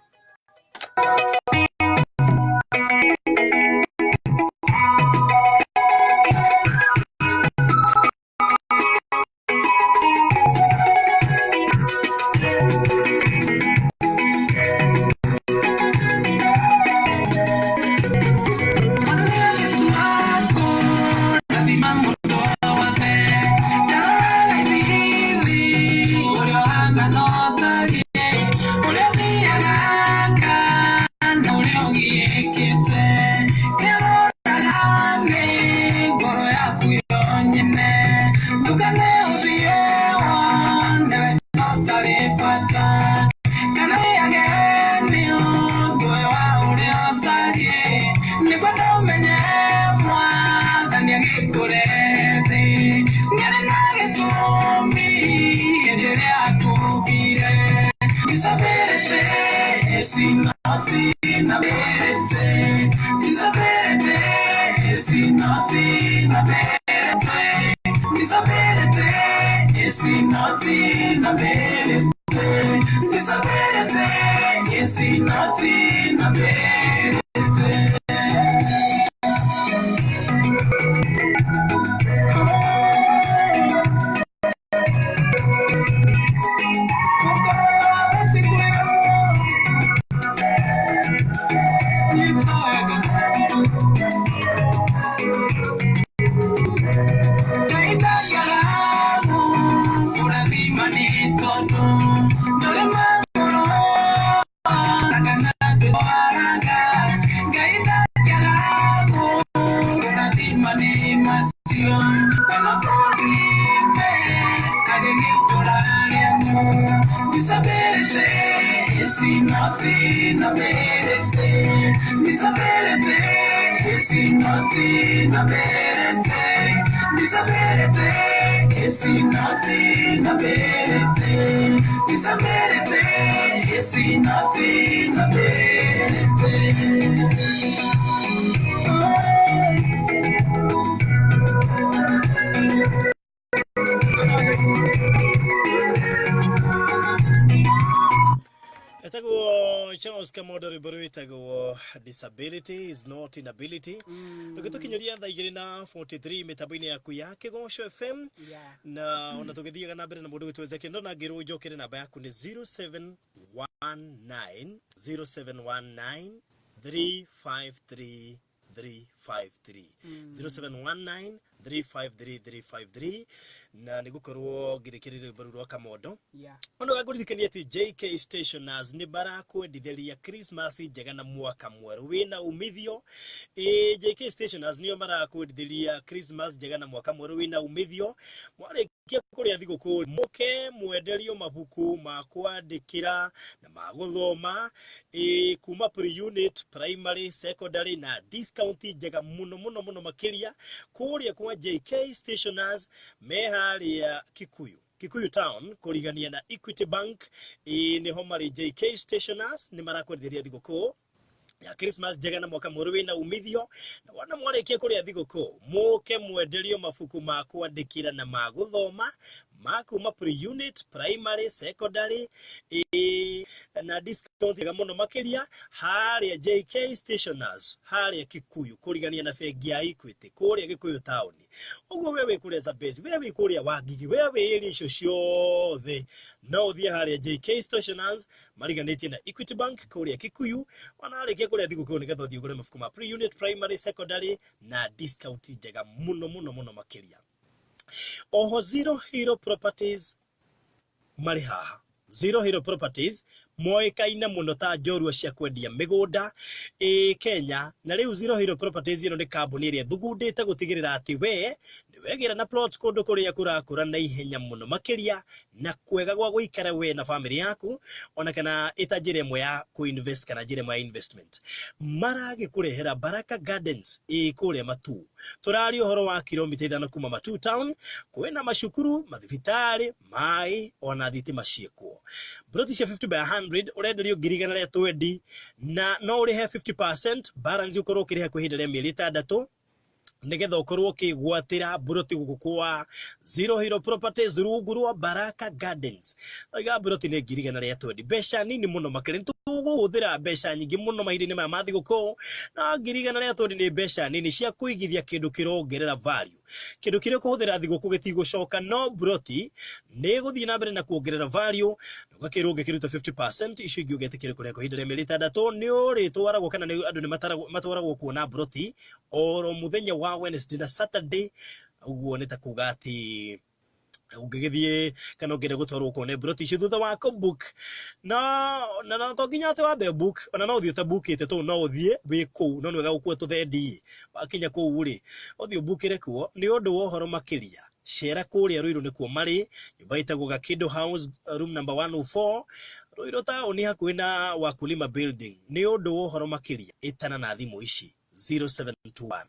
Speaker 10: No kurete ngene nage tumi endele akubire Isabelete esinati na berete Isabelete esinati na berete Isabelete esinati na berete Isabelete esinati na berete Sinati na berete Isabelete sinati na berete Isabelete sinati na berete Isabelete sinati na berete
Speaker 2: Charles Kamodori Buruitago, disability is not inability. Tukinyuria thaa 2:43 mitabini ya kuyake Gosho FM na unatugedia na bere na mundu tuweze kendo na giru jokere namba yaku ni 0719 353 353 0719 353 na nigukorwo girikirire baruru Kamodo ondo gakuririkania ati JK Stationers ni barakwendithia Christmas njega na mwaka mweru wina umithio JK Stationers ni barakwendithia Christmas njega na mwaka mweru wina umithio mwarikia kuria thiguku muke mwenderio mabuku ma kwandikira na maguthoma kuma pre-unit primary secondary na discount njega muno makiria kuria kwa JK Stationers meharia Kikuyu Town kurigania na Equity Bank ni homari JK Stationers ni marakwendithia thiguku ya Christmas njega na mwaka mweru wina umithio na wana mwarikia kuria thiguku muke mwenderio mabuku ma kwandikira na maguthoma makuma pre-unit primary secondary na discount ga muno makiria haria JK Stationers haria Kikuyu kurigania na bengi ya Equity kuria Kikuyu Town uguo wewe kuria za base wewe kuria Wangigi wewe iri icio ciothe no thia haria JK Stationers mariganitie na Equity Bank kuria Kikuyu wanarikia kuria thiguku ni gatho thiugure mabuku ma pre-unit primary secondary na discount njega muno makiria Oho Zero Hero Properties marihaha Zero Hero Properties moikaina muno ta njorua cia kwendia migunda Kenya na riu Zero Hero Properties ino ni kambuni iria thugundite gutigirira ati we ni wegira na plot kundu kuria kurakura na ihenya muno makiria na kwega gwa guikara we na family yaku ona kana itajire imwe ya kuinvest kana jire mwa investment maragi kurehera Baraka Gardens kuria Matu turari uhoro wa kilomita 5 kuma Matu town kwena mashukuru mathibitari mai ona thitima ciekwo British 50 by 100 urenderio girigana ria 20 na no urihe 50% balance ukorwo kiriha kuhinderia mieri 6 nigetha ukorwo kigwatira buroti gukukwa Zero Hero Properties rugurwa Baraka Gardens aiga buroti ne girigana ria 20 besha nini muno makire tuguthira besha nyingi muno mahindini ma mathi guko na girigana ria 20 ni besha nini cia kuigithia kindu kirongerera value kindu kire kuhuthira thiguku gitigucoka no buroti ne guthii na mbere na kuongerera value ugakirunge kiruta 50% icio ingi ugetikire kuria kuhinderia mieri 6 ni uri twaragwo kana ni andu ni matwaragwo kuona buroti oro muthenya wa Wednesday na Saturday uguo ni ta kuga ati ungigithie kana ungire gutwarwo kuona buroti icio thutha wa book na to nginya ati wa book ona no thio ta bookite to no uthie wi ku no nwega gukua tuthendi wakinya ku uri uthio bookire kuo ni undu wa horo makiria shera kuria Ruiru ni kuo mari nyumba itagwo Gakido House room number 104 Ruiru town ni hakuhi na Wakulima building ni undu wa horo makiria itana na thimu ici 0721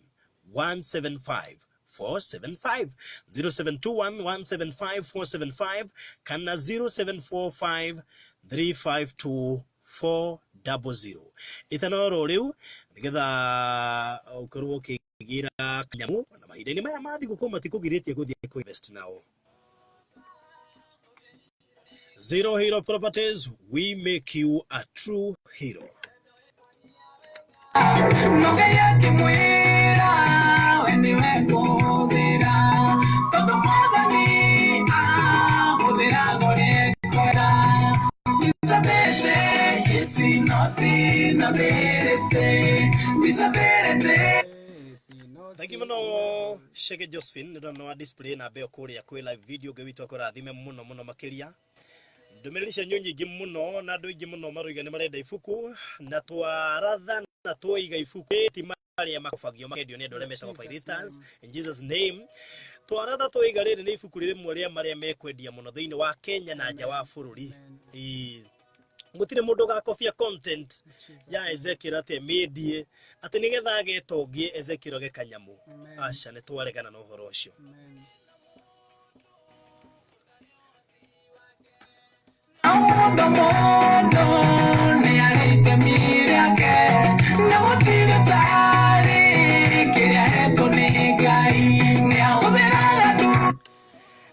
Speaker 2: 175 475 0721175475 kana 0745 352 400 itanoro riu nigetha ukorwo kigira kanyamu na mahinda-ini maya mathi guko matikugiritie guthie ku invest nao. Zero Hero Properties, we make you a true hero. Thank you muno Shege Josephine no display na beo kuri ya kwi live video gewitwa ko rathime muno makiria ndumirisha nyonyi muno na andu ingi muno maruiga ni marenda ifuku na twaratha na twoiga ifuku ti mari ya makofagio makendio ni andu aria metagwo pirates in Jesus name twaratha twoiga riri ni ifuku rimwe ria maria mekwendia muno thiini wa Kenya na nja wa bururi mutire mundu gakofia content ya Ezekiel ate medie ati nigetha agetongie Ezekiel ge kanyamu aca ni twaregana na uhoro ucio.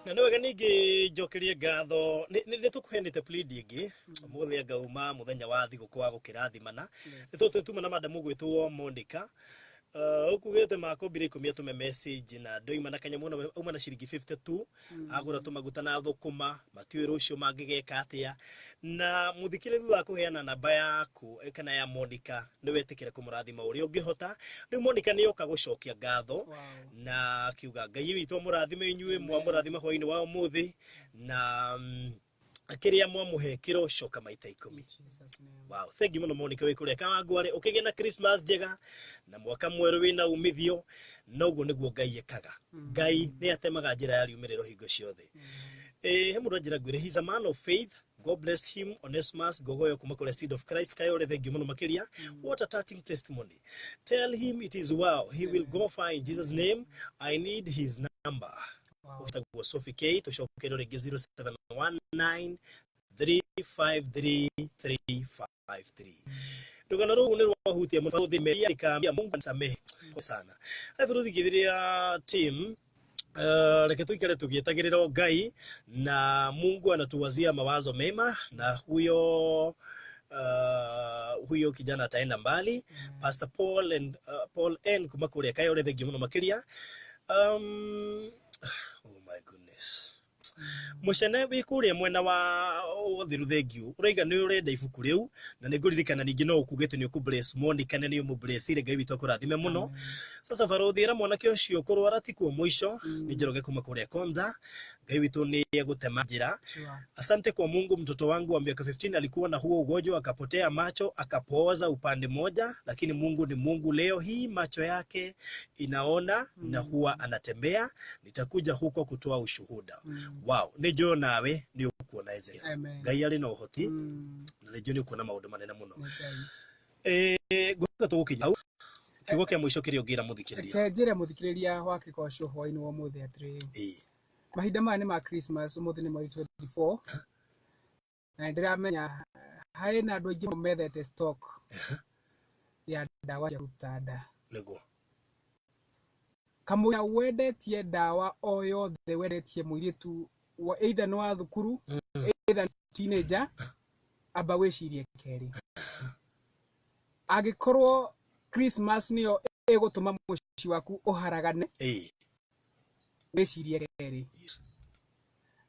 Speaker 2: Na no ganigi jokerie gatho ni tukuhenete plead igi muthe ngauma muthenya wa thiguku wa gukirathimana ni tuma na madamu gwitwo Monica ukugete makombire ikumia tume message na ndoima na kanyamu na uma na ciringi 52 agura tumaguta na thukuma matiwiro ucio mangigeka atia na muthikire thutha kuheana namba yaku kana ya Monica ni wetikire kumurathima uri ungihota riu Monica ni yoka gucokia ngatho na kiuga Ngai witwa murathime inyue murathima hwaini wa umuthi na akiria mwamuhe kiro coka maita 10. Wow, thank you muno Monica we kuria kangware ukigena Christmas njega na mwaka mweru wina umithio noguo niguo Ngai ekaga. Ngai ni atemaga njira ya riumiriro hingo ciothe. He mundu njira gwire he's a man of faith. God bless him. Onesimus Gogoyo kuma kule Seed of Christ Kayole thank you muno makiria. What a touching testimony. Tell him it is well. He will go far in Jesus name. I need his number. Ukitagwa Sophie K tushokero rege 0719 353 353. Ndugana ru ni rwahutia muthi meria ikambia Mungu nisamehe sana. Havuruthi githiria team reke tuikare tugietagirira Ngai na Mungu anatuwazia mawazo mema na huyo kijana ataenda mbali. Pastor Paul N kuma kule Kayole thank you muno makiria. Oh my goodness. Mushene bikuria mwena wa thiru thengio uraiga ni urenda ifuku riu na niguririkana ningi no ukugete ni ukubless Monica ni umublessire Ngai witwa kurathime muno. Sasa farothira mwanake ucio kurwara ti kwa mwisho ni Njoroge kuma kuria Konza Ngai witu ni agutema njira. Asante kwa Mungu, mtoto wangu wa miaka 15 alikuwa na huo ugonjwa akapotea macho akapooza upande moja, lakini Mungu ni Mungu. Leo hii macho yake inaona na huwa anatembea. Nitakuja huko kutoa ushuhuda. Wow, nijo nawe ni ukuona Ezekiel. Ngai ari no hoti na nijo ni ukuona maundu manene muno. Gwaka tugukinya kigo kia mwisho kirio ngira muthikiriria.
Speaker 1: Njire muthikiriria wa kikosho hwaini wa muthe atri. Mahinda maya ni ma Christmas umuthi ni mweri 24 na ndiramenya hai na andu aingi methete stock ya dawa ya rutada
Speaker 2: niguo
Speaker 1: kamuya wendetie dawa o yothe wendetie muiritu wa either no wa thukuru either teenager aba wecirie keri agikorwo Christmas niyo egutuma muci waku uharagane wecirie keri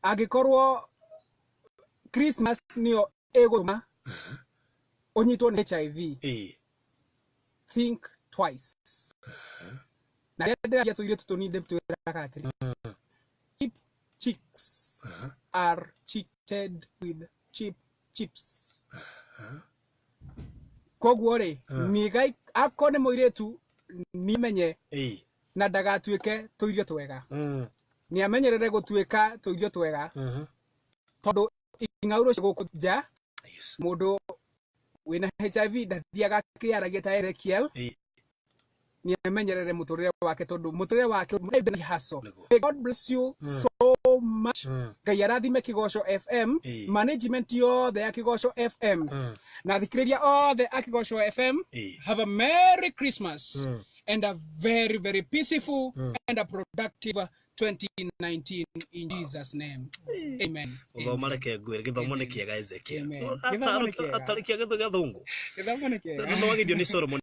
Speaker 1: agikorwo Christmas niyo egutuma onyitwo ni HIV think twice na ndira tuire tutoninde twira atiri cheap chicks are cheated with cheap chips kogwore nigai akone moiretu nimenye na ndagatuike tuirio twega ni amenyerere gutuika tuirio twega tondu ingauro guku ja mundu wina HIV ndathiaga kiaragia ta Ezekiel ni amenyerere muturire wake tondu muturire wake ni haso. God bless you so much. Gayarathime Kigosho FM management yothe ya Kigosho FM na thikiriria othe a Kigosho FM. Have a Merry Christmas and a very very peaceful and a productive 2019 in Jesus name. Amen.
Speaker 2: Ugomareke gwire githomo ni kiega Ezekiel.
Speaker 1: Amen.
Speaker 2: Atarikia githungu.
Speaker 1: Githomo ni kiega.
Speaker 2: No wagithio ni Solomon